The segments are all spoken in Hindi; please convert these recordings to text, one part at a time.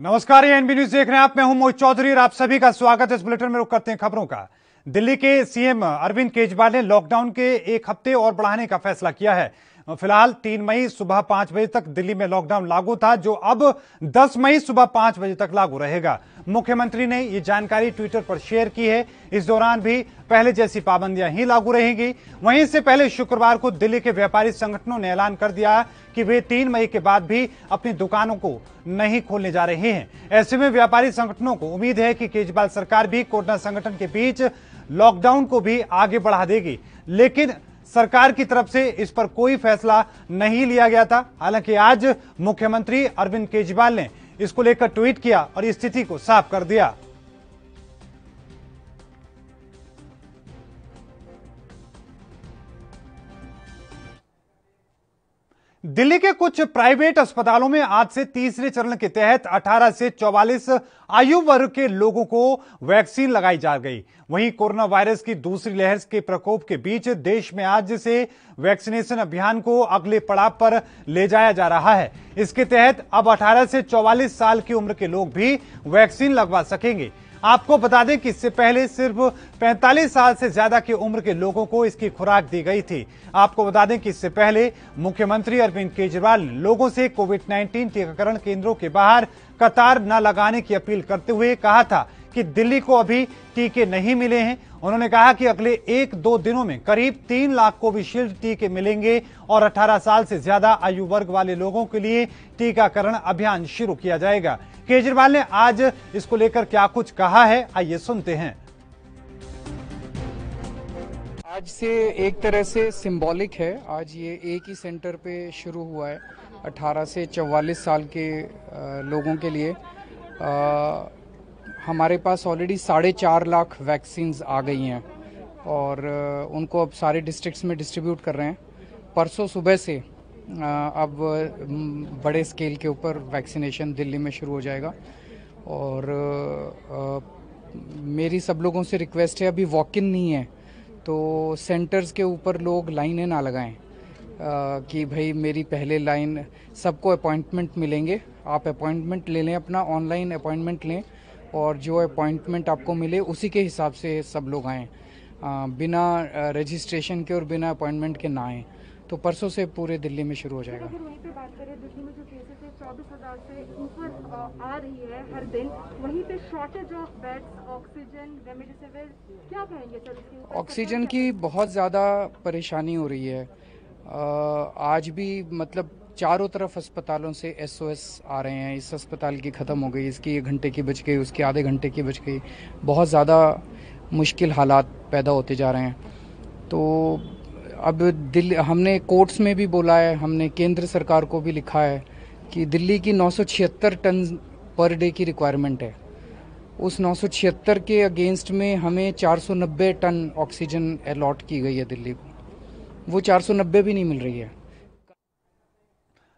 नमस्कार, ये एनबी न्यूज देख रहे हैं आप। मैं हूं मोहित चौधरी और आप सभी का स्वागत है। इस बुलेटिन में रुक करते हैं खबरों का। दिल्ली के सीएम अरविंद केजरीवाल ने लॉकडाउन के एक हफ्ते और बढ़ाने का फैसला किया है। फिलहाल 3 मई सुबह 5 बजे तक दिल्ली में लॉकडाउन लागू था, जो अब 10 मई सुबह 5 बजे तक लागू रहेगा। मुख्यमंत्री ने ये जानकारी ट्विटर पर शेयर की है। इस दौरान भी पहले जैसी पाबंदियां ही लागू रहेंगी। वहीं से पहले शुक्रवार को दिल्ली के व्यापारी संगठनों ने ऐलान कर दिया कि वे 3 मई के बाद भी अपनी दुकानों को नहीं खोलने जा रहे हैं। ऐसे में व्यापारी संगठनों को उम्मीद है कि केजरीवाल सरकार भी कोरोना संगठन के बीच लॉकडाउन को भी आगे बढ़ा देगी, लेकिन सरकार की तरफ से इस पर कोई फैसला नहीं लिया गया था। हालांकि आज मुख्यमंत्री अरविंद केजरीवाल ने इसको लेकर ट्वीट किया और स्थिति को साफ कर दिया। दिल्ली के कुछ प्राइवेट अस्पतालों में आज से तीसरे चरण के तहत 18 से 44 आयु वर्ग के लोगों को वैक्सीन लगाई जा गई। वहीं कोरोना वायरस की दूसरी लहर के प्रकोप के बीच देश में आज से वैक्सीनेशन अभियान को अगले पड़ाव पर ले जाया जा रहा है। इसके तहत अब 18 से 44 साल की उम्र के लोग भी वैक्सीन लगवा सकेंगे। आपको बता दें कि इससे पहले सिर्फ 45 साल से ज्यादा की उम्र के लोगों को इसकी खुराक दी गई थी। आपको बता दें कि इससे पहले मुख्यमंत्री अरविंद केजरीवाल ने लोगों से कोविड-19 टीकाकरण केंद्रों के बाहर कतार न लगाने की अपील करते हुए कहा था कि दिल्ली को अभी टीके नहीं मिले हैं। उन्होंने कहा कि अगले 1-2 दिनों में करीब 3 लाख कोविशील्ड टीके मिलेंगे और 18 साल से ज्यादा आयु वर्ग वाले लोगों के लिए टीकाकरण अभियान शुरू किया जाएगा। केजरीवाल ने आज इसको लेकर क्या कुछ कहा है, आइए सुनते हैं। आज से एक तरह से सिंबॉलिक है। आज ये एक ही सेंटर पे शुरू हुआ है 18 से 44 साल के लोगों के लिए। हमारे पास ऑलरेडी 4.5 लाख वैक्सीन्स आ गई हैं और उनको अब सारे डिस्ट्रिक्ट्स में डिस्ट्रीब्यूट कर रहे हैं। परसों सुबह से अब बड़े स्केल के ऊपर वैक्सीनेशन दिल्ली में शुरू हो जाएगा। और मेरी सब लोगों से रिक्वेस्ट है, अभी वॉक इन नहीं है तो सेंटर्स के ऊपर लोग लाइनें ना लगाएं कि भाई मेरी पहले लाइन। सबको अपॉइंटमेंट मिलेंगे, आप अपॉइंटमेंट ले लें, अपना ऑनलाइन अपॉइंटमेंट लें और जो अपॉइंटमेंट आपको मिले उसी के हिसाब से सब लोग आएँ, बिना रजिस्ट्रेशन के और बिना अपॉइंटमेंट के ना आएँ। तो परसों से पूरे दिल्ली में शुरू हो जाएगा। अगर वहीं पे बात करें, दिल्ली में जो केसेस है 24,000 से ऊपर आ रही है हर दिन, वहीं पे shortage of beds, oxygen, remdesivir, क्या कहेंगे सर इसके ऊपर? ऑक्सीजन की बहुत ज़्यादा परेशानी हो रही है। आज भी मतलब चारों तरफ अस्पतालों से SOS आ रहे हैं, इस अस्पताल की ख़त्म हो गई, इसकी 1 घंटे की बच गई, उसके आधे घंटे की बच गई। बहुत ज़्यादा मुश्किल हालात पैदा होते जा रहे हैं। तो अब दिल्ली, हमने कोर्ट्स में भी बोला है, हमने केंद्र सरकार को भी लिखा है कि दिल्ली की 976 टन पर डे की रिक्वायरमेंट है। उस 976 के अगेंस्ट में हमें 490 टन ऑक्सीजन अलॉट की गई है दिल्ली को, वो 490 भी नहीं मिल रही है।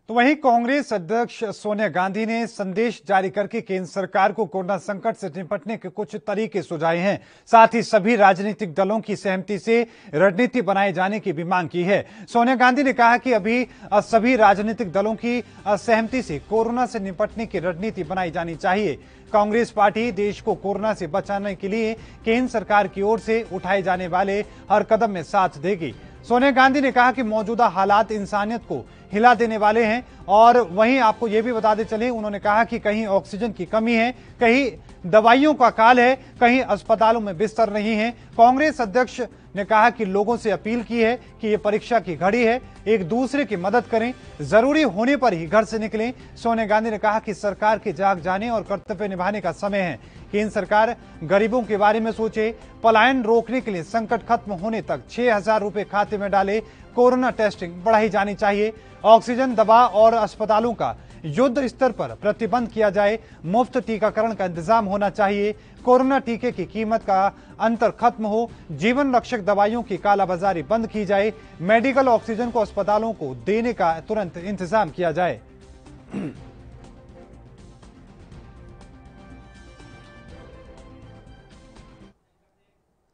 तो वहीं कांग्रेस अध्यक्ष सोनिया गांधी ने संदेश जारी करके केंद्र सरकार को कोरोना संकट से निपटने के कुछ तरीके सुझाए हैं। साथ ही सभी राजनीतिक दलों की सहमति से रणनीति बनाए जाने की भी मांग की है। सोनिया गांधी ने कहा कि अभी सभी राजनीतिक दलों की सहमति से कोरोना से निपटने की रणनीति बनाई जानी चाहिए। कांग्रेस पार्टी देश को कोरोना से बचाने के लिए केंद्र सरकार की ओर से उठाए जाने वाले हर कदम में साथ देगी। सोनिया गांधी ने कहा कि मौजूदा हालात इंसानियत को हिला देने वाले हैं। और वहीं आपको यह भी बताते चले, उन्होंने कहा कि कहीं ऑक्सीजन की कमी है, कहीं दवाइयों का काल है, कहीं अस्पतालों में बिस्तर नहीं है। कांग्रेस अध्यक्ष ने कहा कि लोगों से अपील की है कि ये परीक्षा की घड़ी है, एक दूसरे की मदद करें, जरूरी होने पर ही घर से निकलें। सोनिया गांधी ने कहा कि सरकार के जाग जाने और कर्तव्य निभाने का समय है। केंद्र सरकार गरीबों के बारे में सोचे, पलायन रोकने के लिए संकट खत्म होने तक 6,000 रुपए खाते में डाले, कोरोना टेस्टिंग बढ़ाई जानी चाहिए, ऑक्सीजन, दवा और अस्पतालों का युद्ध स्तर पर प्रतिबंध किया जाए, मुफ्त टीकाकरण का इंतजाम होना चाहिए, कोरोना टीके की कीमत का अंतर खत्म हो, जीवन रक्षक दवाइयों की कालाबाजारी बंद की जाए, मेडिकल ऑक्सीजन को अस्पतालों को देने का तुरंत इंतजाम किया जाए।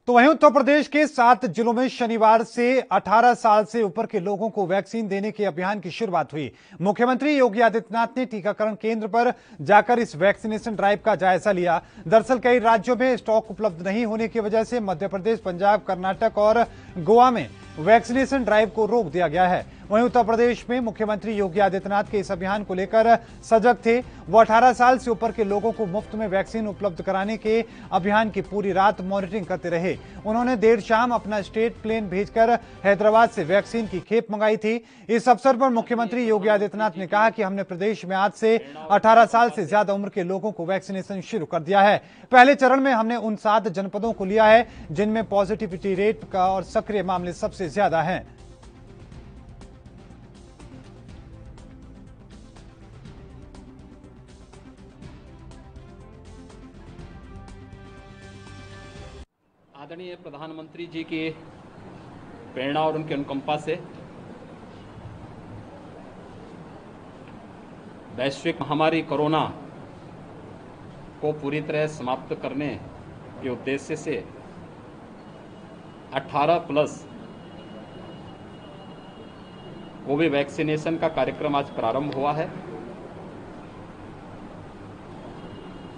तो वहीं उत्तर प्रदेश के 7 जिलों में शनिवार से 18 साल से ऊपर के लोगों को वैक्सीन देने के अभियान की शुरुआत हुई। मुख्यमंत्री योगी आदित्यनाथ ने टीकाकरण केंद्र पर जाकर इस वैक्सीनेशन ड्राइव का जायजा लिया। दरअसल कई राज्यों में स्टॉक उपलब्ध नहीं होने की वजह से मध्य प्रदेश, पंजाब, कर्नाटक और गोवा में वैक्सीनेशन ड्राइव को रोक दिया गया है। वहीं उत्तर प्रदेश में मुख्यमंत्री योगी आदित्यनाथ के इस अभियान को लेकर सजग थे। वो 18 साल से ऊपर के लोगों को मुफ्त में वैक्सीन उपलब्ध कराने के अभियान की पूरी रात मॉनिटरिंग करते रहे। उन्होंने देर शाम अपना स्टेट प्लेन भेजकर हैदराबाद से वैक्सीन की खेप मंगाई थी। इस अवसर पर मुख्यमंत्री योगी आदित्यनाथ ने कहा कि हमने प्रदेश में आज से 18 साल से ज्यादा उम्र के लोगों को वैक्सीनेशन शुरू कर दिया है। पहले चरण में हमने उन 7 जनपदों को लिया है जिनमें पॉजिटिविटी रेट का और सक्रिय मामले सबसे ज्यादा हैं। आदरणीय प्रधानमंत्री जी की प्रेरणा और उनकी अनुकंपा से वैश्विक महामारी कोरोना को पूरी तरह समाप्त करने के उद्देश्य से 18 प्लस कोविड वैक्सीनेशन का कार्यक्रम आज प्रारंभ हुआ है।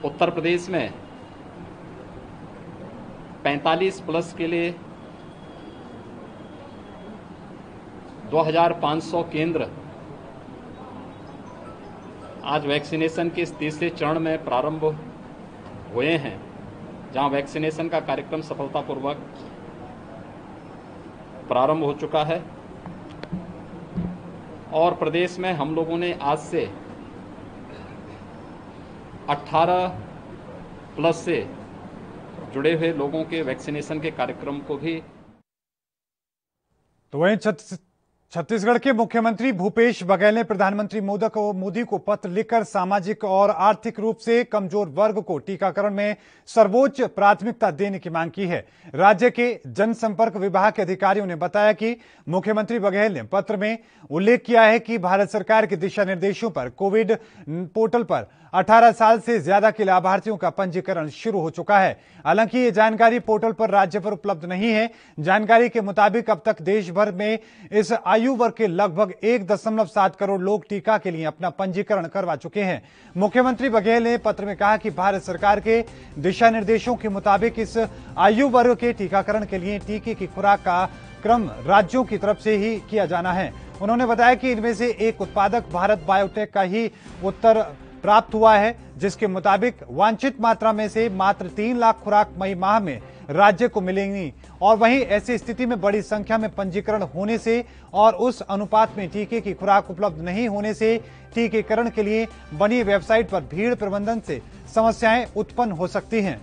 उत्तर प्रदेश में 45 प्लस के लिए 2500 केंद्र आज वैक्सीनेशन के इस तीसरे चरण में प्रारंभ हुए हैं, जहां वैक्सीनेशन का कार्यक्रम सफलतापूर्वक प्रारंभ हो चुका है। और प्रदेश में हम लोगों ने आज से 18 प्लस से जुड़े हुए लोगों के वैक्सीनेशन के कार्यक्रम को भी। तो वहीं छत्तीसगढ़ के मुख्यमंत्री भूपेश बघेल ने प्रधानमंत्री मोदी को पत्र लिखकर सामाजिक और आर्थिक रूप से कमजोर वर्ग को टीकाकरण में सर्वोच्च प्राथमिकता देने की मांग की है। राज्य के जनसंपर्क विभाग के अधिकारियों ने बताया कि मुख्यमंत्री बघेल ने पत्र में उल्लेख किया है कि भारत सरकार के दिशा निर्देशों पर कोविड पोर्टल पर 18 साल से ज्यादा के लाभार्थियों का पंजीकरण शुरू हो चुका है। हालांकि ये जानकारी पोर्टल पर राज्य पर उपलब्ध नहीं है। जानकारी के मुताबिक अब तक देश भर में इस आयु वर्ग के लगभग 1.7 करोड़ लोग टीका के लिए अपना पंजीकरण करवा चुके हैं। मुख्यमंत्री बघेल ने पत्र में कहा कि भारत सरकार के दिशा निर्देशों के मुताबिक इस आयु वर्ग के टीकाकरण के लिए टीके की खुराक का क्रम राज्यों की तरफ से ही किया जाना है। उन्होंने बताया कि इनमें से एक उत्पादक भारत बायोटेक का ही उत्तर प्राप्त हुआ है, जिसके मुताबिक वांछित मात्रा में से मात्र 3 लाख खुराक मई माह में राज्य को मिलेंगी। और वहीं ऐसी स्थिति में बड़ी संख्या में पंजीकरण होने से और उस अनुपात में टीके की खुराक उपलब्ध नहीं होने से टीकेकरण के लिए बनी वेबसाइट पर भीड़ प्रबंधन से समस्याएं उत्पन्न हो सकती हैं।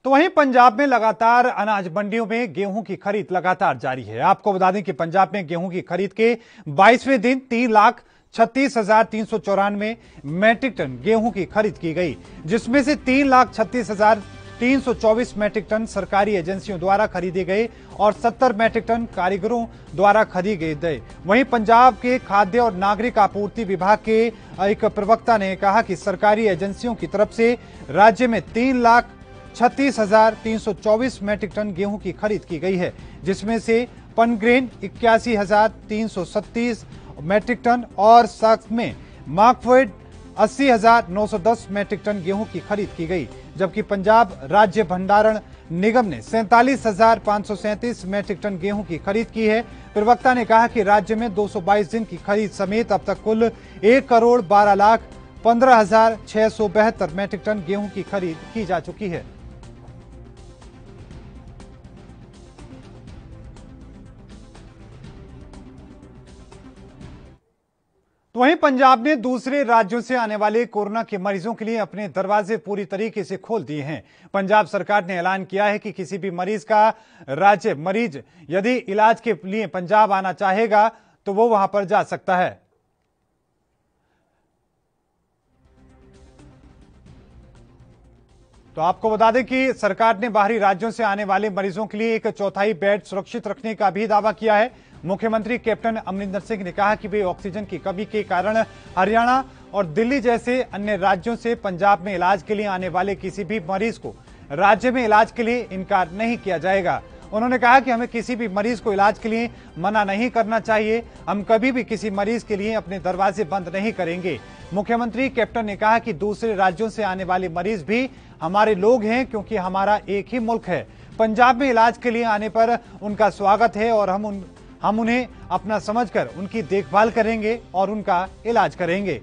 तो वहीं पंजाब में लगातार अनाज मंडियों में गेहूं की खरीद लगातार जारी है। आपको बता दें कि पंजाब में गेहूं की खरीद के 22वें दिन 3,36,394 मैट्रिक टन गेहूं की खरीद की गई, जिसमें से 3,36,324 मैट्रिक टन सरकारी एजेंसियों द्वारा खरीदे गए और 70 मैट्रिक टन कारीगरों द्वारा खरीदे गए। वहीं पंजाब के खाद्य और नागरिक आपूर्ति विभाग के एक प्रवक्ता ने कहा कि सरकारी एजेंसियों की तरफ से राज्य में 3,36,324 मैट्रिक टन गेहूं की खरीद की गई है, जिसमें से पनग्रेन 81,337 मैट्रिक टन और साक्स में मार्कफेड 80,910 मैट्रिक टन गेहूं की खरीद की गई, जबकि पंजाब राज्य भंडारण निगम ने 47,537 मैट्रिक टन गेहूं की खरीद की है। प्रवक्ता ने कहा कि राज्य में 222 दिन की खरीद समेत अब तक कुल 1,12,15,672 मैट्रिक टन गेहूं की खरीद की जा चुकी है। तो वहीं पंजाब ने दूसरे राज्यों से आने वाले कोरोना के मरीजों के लिए अपने दरवाजे पूरी तरीके से खोल दिए हैं। पंजाब सरकार ने ऐलान किया है कि किसी भी मरीज यदि इलाज के लिए पंजाब आना चाहेगा तो वो वहां पर जा सकता है। तो आपको बता दें कि सरकार ने बाहरी राज्यों से आने वाले मरीजों के लिए 1/4 बेड सुरक्षित रखने का भी दावा किया है। मुख्यमंत्री कैप्टन अमरिंदर सिंह ने कहा कि वे ऑक्सीजन की कमी के कारण हरियाणा और दिल्ली जैसे अन्य राज्यों से पंजाब में इलाज के लिए आने वाले किसी भी मरीज को राज्य में इलाज के लिए इनकार नहीं किया जाएगा। उन्होंने कहा कि हमें किसी भी मरीज को इलाज के लिए मना नहीं करना चाहिए। हम कभी भी किसी मरीज के लिए अपने दरवाजे बंद नहीं करेंगे। मुख्यमंत्री कैप्टन ने कहा कि दूसरे राज्यों से आने वाले मरीज भी हमारे लोग हैं, क्योंकि हमारा एक ही मुल्क है। पंजाब में इलाज के लिए आने पर उनका स्वागत है और हम उन्हें अपना समझकर उनकी देखभाल करेंगे और उनका इलाज करेंगे।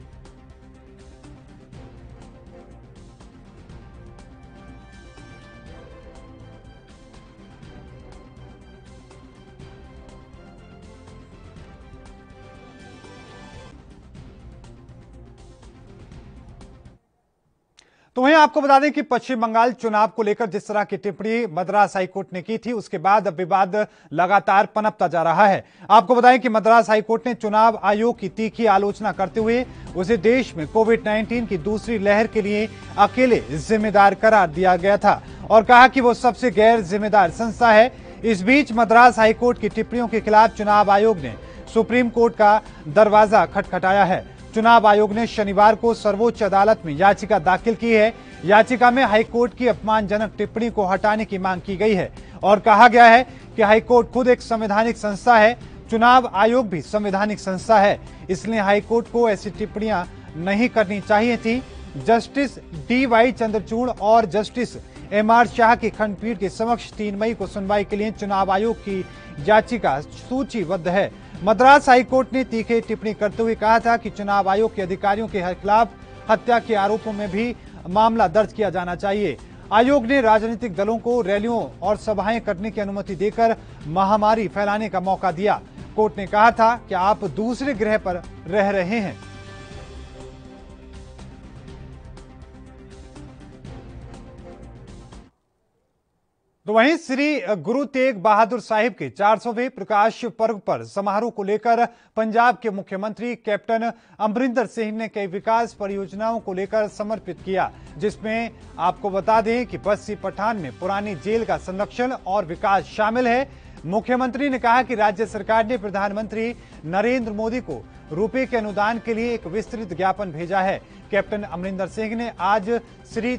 तो वहीं आपको बता दें कि पश्चिम बंगाल चुनाव को लेकर जिस तरह की टिप्पणी मद्रास हाईकोर्ट ने की थी, उसके बाद अब विवाद लगातार पनपता जा रहा है। आपको बताएं कि मद्रास हाईकोर्ट ने चुनाव आयोग की तीखी आलोचना करते हुए उसे देश में कोविड-19 की दूसरी लहर के लिए अकेले जिम्मेदार करार दिया गया था और कहा कि वो सबसे गैर जिम्मेदार संस्था है। इस बीच मद्रास हाईकोर्ट की टिप्पणियों के खिलाफ चुनाव आयोग ने सुप्रीम कोर्ट का दरवाजा खटखटाया है। चुनाव आयोग ने शनिवार को सर्वोच्च अदालत में याचिका दाखिल की है। याचिका में हाईकोर्ट की अपमानजनक टिप्पणी को हटाने की मांग की गई है और कहा गया है कि हाईकोर्ट खुद एक संवैधानिक संस्था है, चुनाव आयोग भी संवैधानिक संस्था है, इसलिए हाईकोर्ट को ऐसी टिप्पणियां नहीं करनी चाहिए थी। जस्टिस DY चंद्रचूड़ और जस्टिस MR शाह की खंडपीठ के समक्ष 3 मई को सुनवाई के लिए चुनाव आयोग की याचिका सूचीबद्ध है। मद्रास हाईकोर्ट ने तीखी टिप्पणी करते हुए कहा था कि चुनाव आयोग के अधिकारियों के खिलाफ हत्या के आरोपों में भी मामला दर्ज किया जाना चाहिए। आयोग ने राजनीतिक दलों को रैलियों और सभाएं करने की अनुमति देकर महामारी फैलाने का मौका दिया। कोर्ट ने कहा था कि आप दूसरे ग्रह पर रह रहे हैं। तो वहीं श्री गुरु तेग बहादुर साहिब के 400वें प्रकाश पर्व पर समारोह को लेकर पंजाब के मुख्यमंत्री कैप्टन अमरिंदर सिंह ने कई विकास परियोजनाओं को लेकर समर्पित किया, जिसमें आपको बता दें कि बस्सी पठान में पुरानी जेल का संरक्षण और विकास शामिल है। मुख्यमंत्री ने कहा कि राज्य सरकार ने प्रधानमंत्री नरेंद्र मोदी को रुपए के अनुदान के लिए एक विस्तृत ज्ञापन भेजा है। कैप्टन अमरिंदर सिंह ने आज श्री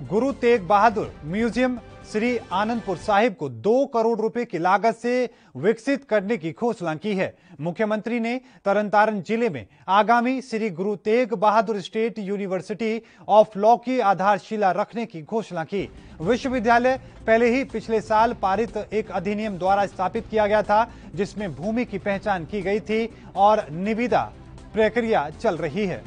गुरु तेग बहादुर म्यूजियम श्री आनंदपुर साहिब को 2 करोड़ रुपए की लागत से विकसित करने की घोषणा की है। मुख्यमंत्री ने तरनतारन जिले में आगामी Shri Guru Tegh Bahadur state university of law की आधारशिला रखने की घोषणा की। विश्वविद्यालय पहले ही पिछले साल पारित एक अधिनियम द्वारा स्थापित किया गया था, जिसमें भूमि की पहचान की गई थी और निविदा प्रक्रिया चल रही है।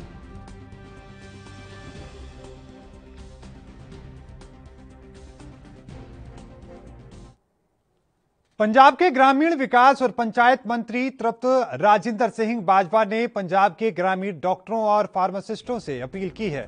पंजाब के ग्रामीण विकास और पंचायत मंत्री तृप्त राजिंदर सिंह बाजवा ने पंजाब के ग्रामीण डॉक्टरों और फार्मासिस्टों से अपील की है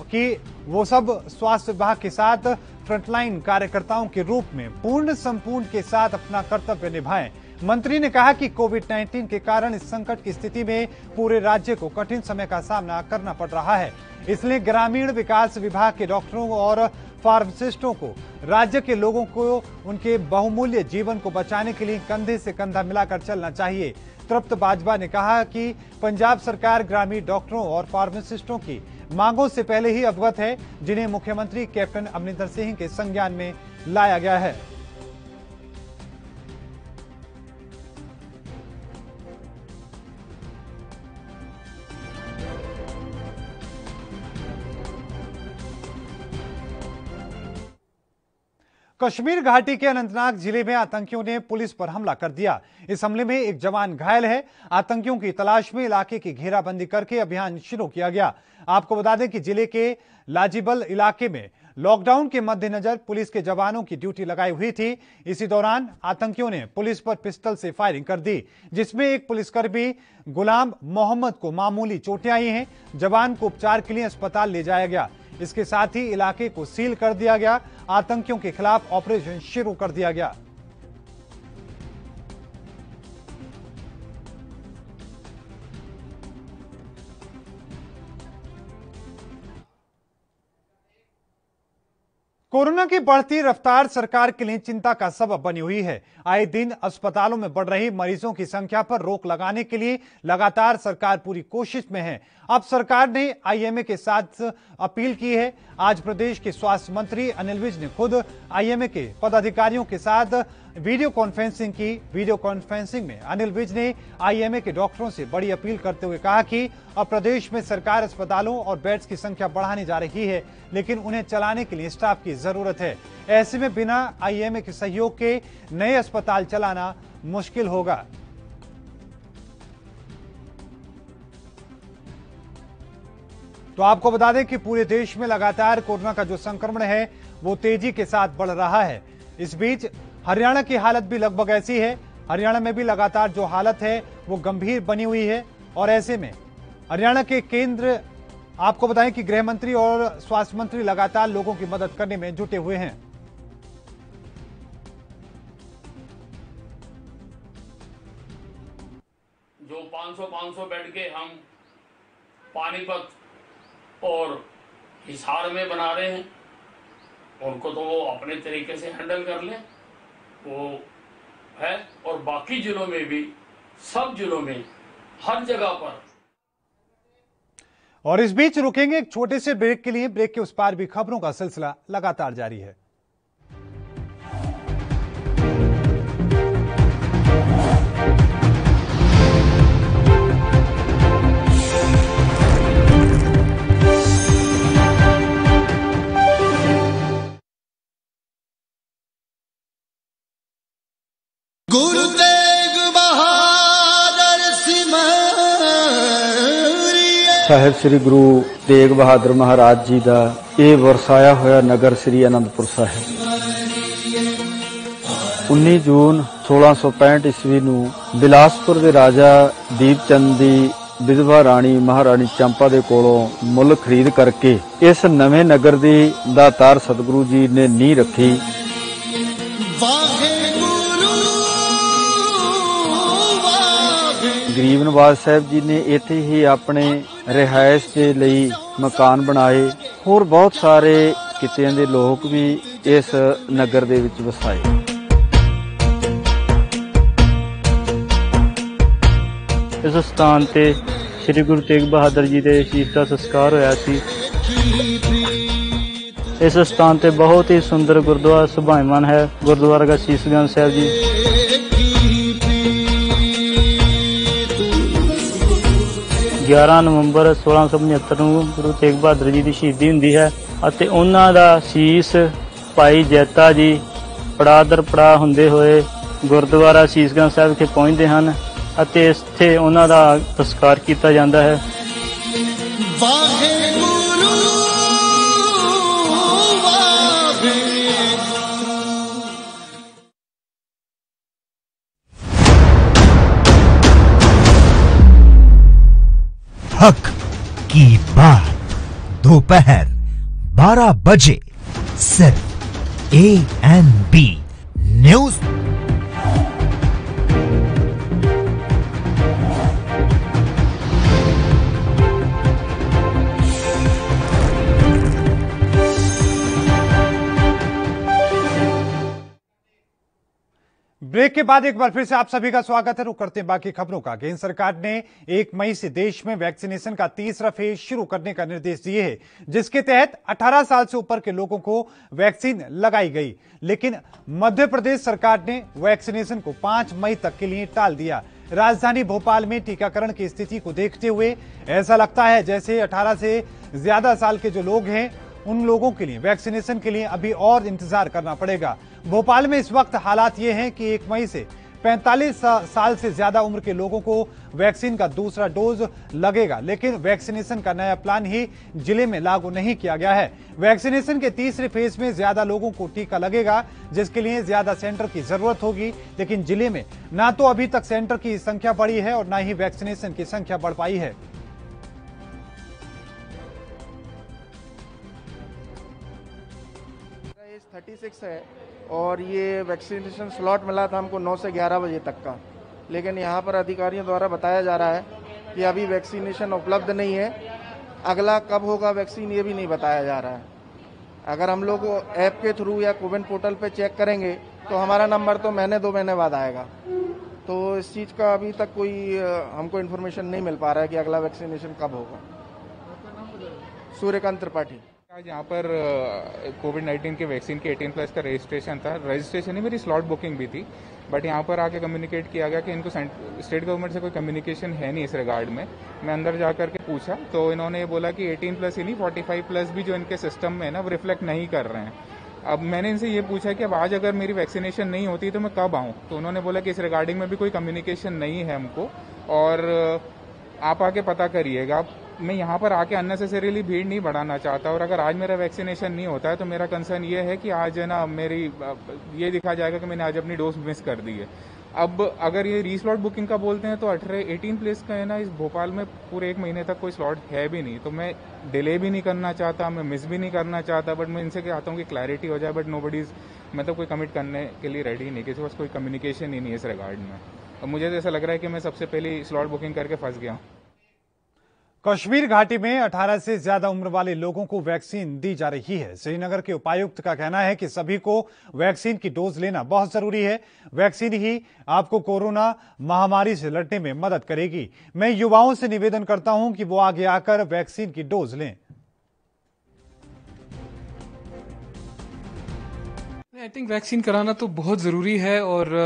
कि वो सब स्वास्थ्य विभाग के साथ फ्रंटलाइन कार्यकर्ताओं के रूप में पूर्ण संपूर्ण के साथ अपना कर्तव्य निभाएं। मंत्री ने कहा कि कोविड-19 के कारण इस संकट की स्थिति में पूरे राज्य को कठिन समय का सामना करना पड़ रहा है, इसलिए ग्रामीण विकास विभाग के डॉक्टरों और फार्मासिस्टों को राज्य के लोगों को उनके बहुमूल्य जीवन को बचाने के लिए कंधे से कंधा मिलाकर चलना चाहिए। तृप्त बाजवा ने कहा कि पंजाब सरकार ग्रामीण डॉक्टरों और फार्मासिस्टों की मांगों से पहले ही अवगत है, जिन्हें मुख्यमंत्री कैप्टन अमरिंदर सिंह के संज्ञान में लाया गया है। कश्मीर घाटी के अनंतनाग जिले में आतंकियों ने पुलिस पर हमला कर दिया। इस हमले में एक जवान घायल है। आतंकियों की तलाश में इलाके की घेराबंदी करके अभियान शुरू किया गया। आपको बता दें कि जिले के लाजिबल इलाके में लॉकडाउन के मद्देनजर पुलिस के जवानों की ड्यूटी लगाई हुई थी। इसी दौरान आतंकियों ने पुलिस पर पिस्टल से फायरिंग कर दी, जिसमें एक पुलिसकर्मी गुलाम मोहम्मद को मामूली चोटें आई हैं। जवान को उपचार के लिए अस्पताल ले जाया गया। इसके साथ ही इलाके को सील कर दिया गया। आतंकियों के खिलाफ ऑपरेशन शुरू कर दिया गया। कोरोना की बढ़ती रफ्तार सरकार के लिए चिंता का सबब बनी हुई है। आए दिन अस्पतालों में बढ़ रही मरीजों की संख्या पर रोक लगाने के लिए लगातार सरकार पूरी कोशिश में है। अब सरकार ने आईएमए के साथ अपील की है। आज प्रदेश के स्वास्थ्य मंत्री अनिल विज ने खुद आईएमए के पदाधिकारियों के साथ वीडियो कॉन्फ्रेंसिंग की। वीडियो कॉन्फ्रेंसिंग में अनिल विज ने आईएमए के डॉक्टरों से बड़ी अपील करते हुए कहा कि अब प्रदेश में सरकार अस्पतालों और बेड्स की संख्या बढ़ाने जा रही है, लेकिन उन्हें चलाने के लिए स्टाफ की जरूरत है। ऐसे में बिना आईएमए के सहयोग के नए अस्पताल चलाना मुश्किल होगा। तो आपको बता दें कि पूरे देश में लगातार कोरोना का जो संक्रमण है वो तेजी के साथ बढ़ रहा है। इस बीच हरियाणा की हालत भी लगभग ऐसी है। हरियाणा में भी लगातार जो हालत है वो गंभीर बनी हुई है और ऐसे में हरियाणा के केंद्र, आपको बताएं कि गृह मंत्री और स्वास्थ्य मंत्री लगातार लोगों की मदद करने में जुटे हुए हैं। जो 500 बेड के हम पानीपत और हिसार में बना रहे हैं, उनको तो वो अपने तरीके से हैंडल कर लें, वो है। और बाकी जिलों में भी, सब जिलों में, हर जगह पर। और इस बीच रुकेंगे एक छोटे से ब्रेक के लिए। ब्रेक के उस पार भी खबरों का सिलसिला लगातार जारी है। गुरु तेग बहादुर साहिब श्री गुरु तेग बहादुर महाराज जी का यह वरसाया होया नगर श्री आनंदपुर साहिब 19 जून 1665 ईस्वी नूं बिलासपुर के राजा दीपचंद की विधवा राणी महाराणी चंपा के कोलों मुल खरीद करके इस नवे नगर की दातार सतगुरु जी ने नींह रखी। गरीब नवाज साहब जी ने इत्थे ही अपने रिहायश के लिए मकान बनाए। होर बहुत सारे कितियां दे लोग भी इस नगर दे विच वसाए। इस स्थान ते श्री गुरु तेग बहादुर जी के शीश का संस्कार होया सी। इस स्थान ते बहुत ही सुंदर गुरुद्वारा सुभाईमान है। गुरुद्वारा का शीशगंज साहब जी 11 नवंबर 1675 ਨੂੰ ਗੁਰੂ ਤੇਗ ਬਹਾਦਰ ਜੀ ਦੀ ਸ਼ਹੀਦੀ ਹੁੰਦੀ ਹੈ ਅਤੇ ਉਹਨਾਂ ਦਾ ਸੀਸ ਭਾਈ ਜੈਤਾ ਜੀ ਪੜਾਅ ਦਰ ਪੜਾਅ ਹੁੰਦੇ ਹੋਏ ਗੁਰਦੁਆਰਾ ਸੀਸਗੰਜ ਸਾਹਿਬ ਵਿਖੇ ਪਹੁੰਚਦੇ ਹਨ ਅਤੇ ਇੱਥੇ ਉਹਨਾਂ ਦਾ ਸੰਸਕਾਰ ਕੀਤਾ ਜਾਂਦਾ ਹੈ। हक की बात दोपहर 12 बजे सिर्फ ANB न्यूज। ब्रेक के बाद एक बार फिर से आप सभी का स्वागत है। रुक करते हैं बाकी खबरों का। केंद्र सरकार ने 1 मई से देश में वैक्सीनेशन का तीसरा फेज शुरू करने का निर्देश दिए है, जिसके तहत 18 साल से ऊपर के लोगों को वैक्सीन लगाई गई। लेकिन मध्य प्रदेश सरकार ने वैक्सीनेशन को 5 मई तक के लिए टाल दिया। राजधानी भोपाल में टीकाकरण की स्थिति को देखते हुए ऐसा लगता है जैसे 18 से ज्यादा साल के जो लोग हैं उन लोगों के लिए वैक्सीनेशन के लिए अभी और इंतजार करना पड़ेगा। भोपाल में इस वक्त हालात ये हैं कि 1 मई से 45 साल से ज्यादा उम्र के लोगों को वैक्सीन का दूसरा डोज लगेगा, लेकिन वैक्सीनेशन का नया प्लान ही जिले में लागू नहीं किया गया है। वैक्सीनेशन के तीसरे फेज में ज्यादा लोगों को टीका लगेगा, जिसके लिए ज्यादा सेंटर की जरूरत होगी, लेकिन जिले में ना तो अभी तक सेंटर की संख्या बढ़ी है और ना ही वैक्सीनेशन की संख्या बढ़ पाई है। 36 है और ये वैक्सीनेशन स्लॉट मिला था हमको 9 से 11 बजे तक का, लेकिन यहाँ पर अधिकारियों द्वारा बताया जा रहा है कि अभी वैक्सीनेशन उपलब्ध नहीं है। अगला कब होगा वैक्सीन ये भी नहीं बताया जा रहा है। अगर हम लोग ऐप के थ्रू या कोविन पोर्टल पे चेक करेंगे तो हमारा नंबर तो महीने 2 महीने बाद आएगा। तो इस चीज़ का अभी तक कोई हमको इन्फॉर्मेशन नहीं मिल पा रहा है कि अगला वैक्सीनेशन कब होगा। सूर्यकांत त्रिपाठी। आज यहाँ पर कोविड-19 के वैक्सीन के 18+ का रजिस्ट्रेशन था। रजिस्ट्रेशन ही मेरी स्लॉट बुकिंग भी थी, बट यहाँ पर आके कम्युनिकेट किया गया कि इनको स्टेट गवर्नमेंट से कोई कम्युनिकेशन है नहीं इस रिगार्ड में। मैं अंदर जा करके पूछा तो इन्होंने ये बोला कि 18+ ही नहीं 45+ भी जो इनके सिस्टम में है ना वो रिफ्लेक्ट नहीं कर रहे हैं। अब मैंने इनसे ये पूछा कि अब आज अगर मेरी वैक्सीनेशन नहीं होती तो मैं कब आऊँ, तो उन्होंने बोला कि इस रिगार्डिंग में भी कोई कम्युनिकेशन नहीं है हमको और आप आके पता करिएगा। मैं यहाँ पर आके अननेसेसरीली भीड़ नहीं बढ़ाना चाहता और अगर आज मेरा वैक्सीनेशन नहीं होता है तो मेरा कंसर्न ये है कि आज है ना मेरी ये दिखा जाएगा कि मैंने आज अपनी डोज मिस कर दी है। अब अगर ये रीस्लॉट बुकिंग का बोलते हैं तो 18+ का है ना, इस भोपाल में पूरे 1 महीने तक कोई स्लॉट है भी नहीं, तो मैं डिले भी नहीं करना चाहता, मैं मिस भी नहीं करना चाहता, बट मैं इनसे चाहता हूँ कि क्लैरिटी हो जाए। बट नोबडीज मतलब कोई कमिट करने के लिए रेडी नहीं, किसी पास कोई कम्युनिकेशन ही नहीं है इस रिगार्ड में। अब मुझे तो ऐसा लग रहा है कि मैं सबसे पहले स्लॉट बुकिंग करके फंस गया हूँ। कश्मीर घाटी में 18 से ज्यादा उम्र वाले लोगों को वैक्सीन दी जा रही है। श्रीनगर के उपायुक्त का कहना है कि सभी को वैक्सीन की डोज लेना बहुत जरूरी है। वैक्सीन ही आपको कोरोना महामारी से लड़ने में मदद करेगी। मैं युवाओं से निवेदन करता हूं कि वो आगे आकर वैक्सीन की डोज लें। आई थिंक वैक्सीन कराना तो बहुत जरूरी है और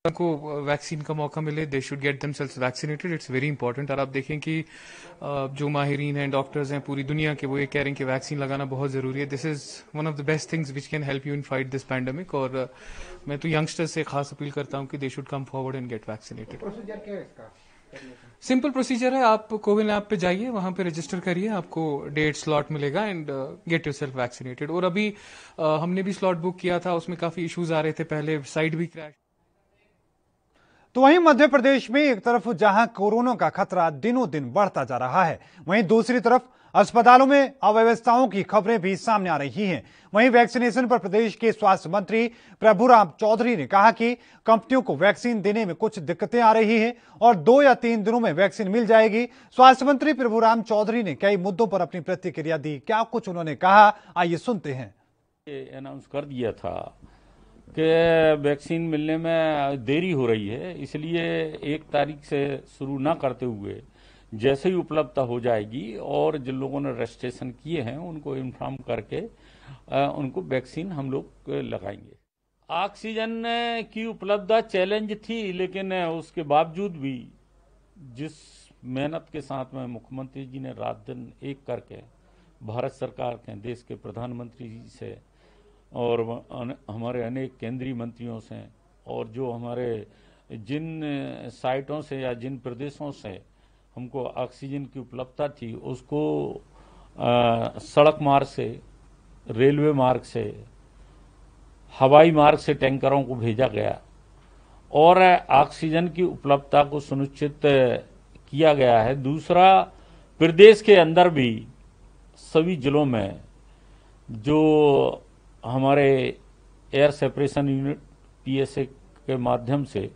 को वैक्सीन का मौका मिले, they should get themselves vaccinated. It's very important. और आप देखें कि जो माहिरीन हैं, डॉक्टर्स हैं पूरी दुनिया के, वो ये कह रहे हैं कि वैक्सीन लगाना बहुत जरूरी है। This is one of the best things which can help you in fight this pandemic. और मैं तो यंगस्टर्स से खास अपील करता हूं कि they should come forward and get vaccinated. Procedure क्या है इसका? सिंपल प्रोसीजर है, आप कोविन ऐप पे जाइए, वहां पे रजिस्टर करिए, आपको डेट स्लॉट मिलेगा एंड गेट योरसेल्फ वैक्सीनेटेड। और अभी हमने भी स्लॉट बुक किया था, उसमें काफी इश्यूज आ रहे थे, पहले साइट भी क्रैश। तो वहीं मध्य प्रदेश में एक तरफ जहां कोरोना का खतरा दिनों दिन बढ़ता जा रहा है, वहीं दूसरी तरफ अस्पतालों में अव्यवस्थाओं की खबरें भी सामने आ रही हैं। वहीं वैक्सीनेशन पर प्रदेश के स्वास्थ्य मंत्री प्रभुराम चौधरी ने कहा कि कंपनियों को वैक्सीन देने में कुछ दिक्कतें आ रही हैं और 2 या 3 दिनों में वैक्सीन मिल जाएगी। स्वास्थ्य मंत्री प्रभुराम चौधरी ने कई मुद्दों पर अपनी प्रतिक्रिया दी। क्या कुछ उन्होंने कहा, आइए सुनते हैं। अनाउंस कर दिया था कि वैक्सीन मिलने में देरी हो रही है, इसलिए 1 तारीख से शुरू ना करते हुए जैसे ही उपलब्धता हो जाएगी और जिन लोगों ने रजिस्ट्रेशन किए हैं उनको इन्फॉर्म करके उनको वैक्सीन हम लोग लगाएंगे। ऑक्सीजन की उपलब्धता चैलेंज थी, लेकिन उसके बावजूद भी जिस मेहनत के साथ में मुख्यमंत्री जी ने रात दिन एक करके भारत सरकार के, देश के प्रधानमंत्री जी से और हमारे अनेक केंद्रीय मंत्रियों से और जो हमारे जिन साइटों से या जिन प्रदेशों से हमको ऑक्सीजन की उपलब्धता थी उसको सड़क मार्ग से, रेलवे मार्ग से, हवाई मार्ग से टैंकरों को भेजा गया और ऑक्सीजन की उपलब्धता को सुनिश्चित किया गया है। दूसरा, प्रदेश के अंदर भी सभी जिलों में जो हमारे एयर सेपरेशन यूनिट PSA के माध्यम से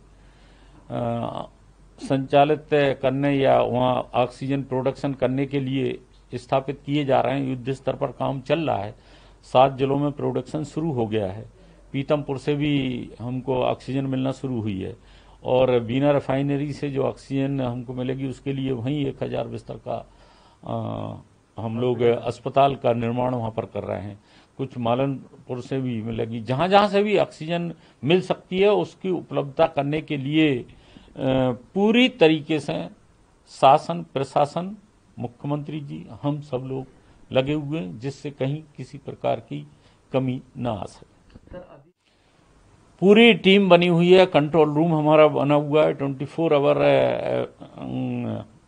संचालित करने या वहाँ ऑक्सीजन प्रोडक्शन करने के लिए स्थापित किए जा रहे हैं, युद्ध स्तर पर काम चल रहा है। 7 जिलों में प्रोडक्शन शुरू हो गया है। पीतमपुर से भी हमको ऑक्सीजन मिलना शुरू हुई है और बीना रिफाइनरी से जो ऑक्सीजन हमको मिलेगी उसके लिए वहीं 1000 बिस्तर का हम लोग अस्पताल का निर्माण वहाँ पर कर रहे हैं। कुछ मालनपुर से भी मिलेगी। जहाँ जहाँ से भी ऑक्सीजन मिल सकती है उसकी उपलब्धता करने के लिए पूरी तरीके से शासन, प्रशासन, मुख्यमंत्री जी, हम सब लोग लगे हुए हैं जिससे कहीं किसी प्रकार की कमी ना आ सके। पूरी टीम बनी हुई है, कंट्रोल रूम हमारा बना हुआ है, 24 आवर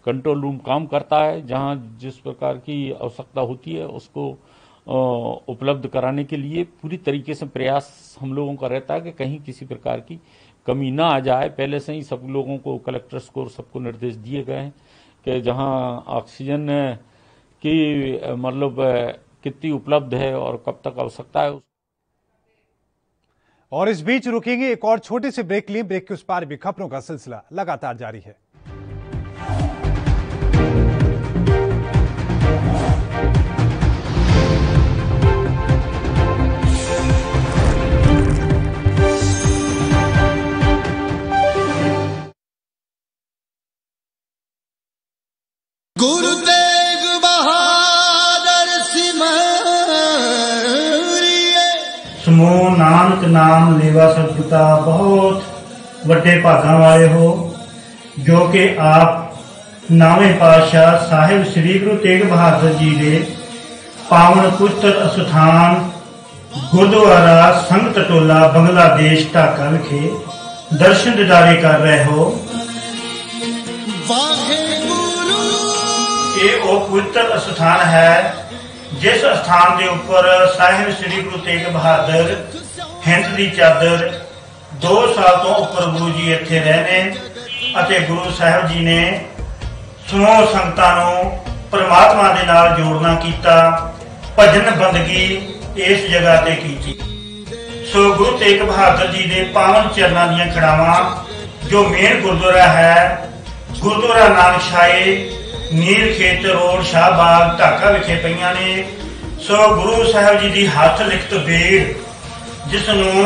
कंट्रोल रूम काम करता है। जहां जिस प्रकार की आवश्यकता होती है उसको उपलब्ध कराने के लिए पूरी तरीके से प्रयास हम लोगों का रहता है कि कहीं किसी प्रकार की कमी ना आ जाए। पहले से ही सब लोगों को, कलेक्टर्स को, सबको निर्देश दिए गए हैं कि जहां ऑक्सीजन की मतलब कितनी उपलब्ध है और कब तक आवश्यकता है। और इस बीच रुकेंगे एक और छोटे से ब्रेक लिए। ब्रेक के उस पार भी खबरों का सिलसिला लगातार जारी है। ਨਾਨਕ ਨਾਮ ਲੇਵਾ ਸਤਿਗੁਤਾ ਬਹੁਤ ਵੱਡੇ ਭਾਗਾਂ ਵਾਲੇ ਹੋ ਜੋ ਕਿ ਆਪ ਨਾਵੇਂ ਪਾਤਸ਼ਾਹ ਸਾਹਿਬ ਸ੍ਰੀ ਗੁਰੂ ਤੇਗ ਬਹਾਦਰ ਜੀ ਦੇ ਪਾਵਨ ਪੁੱਤਰ ਅਸਥਾਨ ਗੁਰਦੁਆਰਾ ਸੰਗਤ ਟੋਲਾ ਬੰਗਲਾਦੇਸ਼ ਢਾਕਾ ਵਿਖੇ ਦਰਸ਼ਨ ਦਿਦਾਰੇ ਕਰ ਰਹੇ ਹੋ। ਇਹ ਉਹ ਪਵਿੱਤਰ ਅਸਥਾਨ ਹੈ ਜਿਸ ਸਥਾਨ ਦੇ ਉੱਪਰ ਸਾਹਿਬ ਸ੍ਰੀ ਗੁਰੂ ਤੇਗ ਬਹਾਦਰ ਹਿੰਦ ਦੀ ਚਾਦਰ 2 ਸਾਲ ਤੋਂ ਉੱਪਰ ਗੁਰੂ ਜੀ ਇੱਥੇ ਰਹੇ ਨੇ ਅਤੇ ਗੁਰੂ ਸਾਹਿਬ ਜੀ ਨੇ ਸਮੂਹ ਸੰਗਤਾਂ ਨੂੰ ਪਰਮਾਤਮਾ ਦੇ ਨਾਲ ਜੋੜਨਾ ਕੀਤਾ, ਭਜਨ ਬੰਦਗੀ ਇਸ ਜਗ੍ਹਾ ਤੇ ਕੀਤੀ। ਸੋ ਗੁਰੂ ਤੇਗ ਬਹਾਦਰ ਜੀ ਦੇ ਪਾਵਨ ਚਰਨਾਂ ਦੀਆਂ ਖੜਾਵਾਂ ਜੋ ਮੇਨ ਗੁਰਦੁਆਰਾ ਹੈ ਗੁਰਦੁਆਰਾ ਨਾਨਕਸ਼ਾਹੀ ਨੀਲ ਖੇਤ ਰੋਡ ਸ਼ਾਹਬਾਗ ਢਾਕਾ ਵਿਖੇ ਪਈਆਂ ਨੇ। ਸੋ ਗੁਰੂ ਸਾਹਿਬ ਜੀ ਦੀ ਹੱਥ ਲਿਖਤ ਬੇੜ ਜਿਸ ਨੂੰ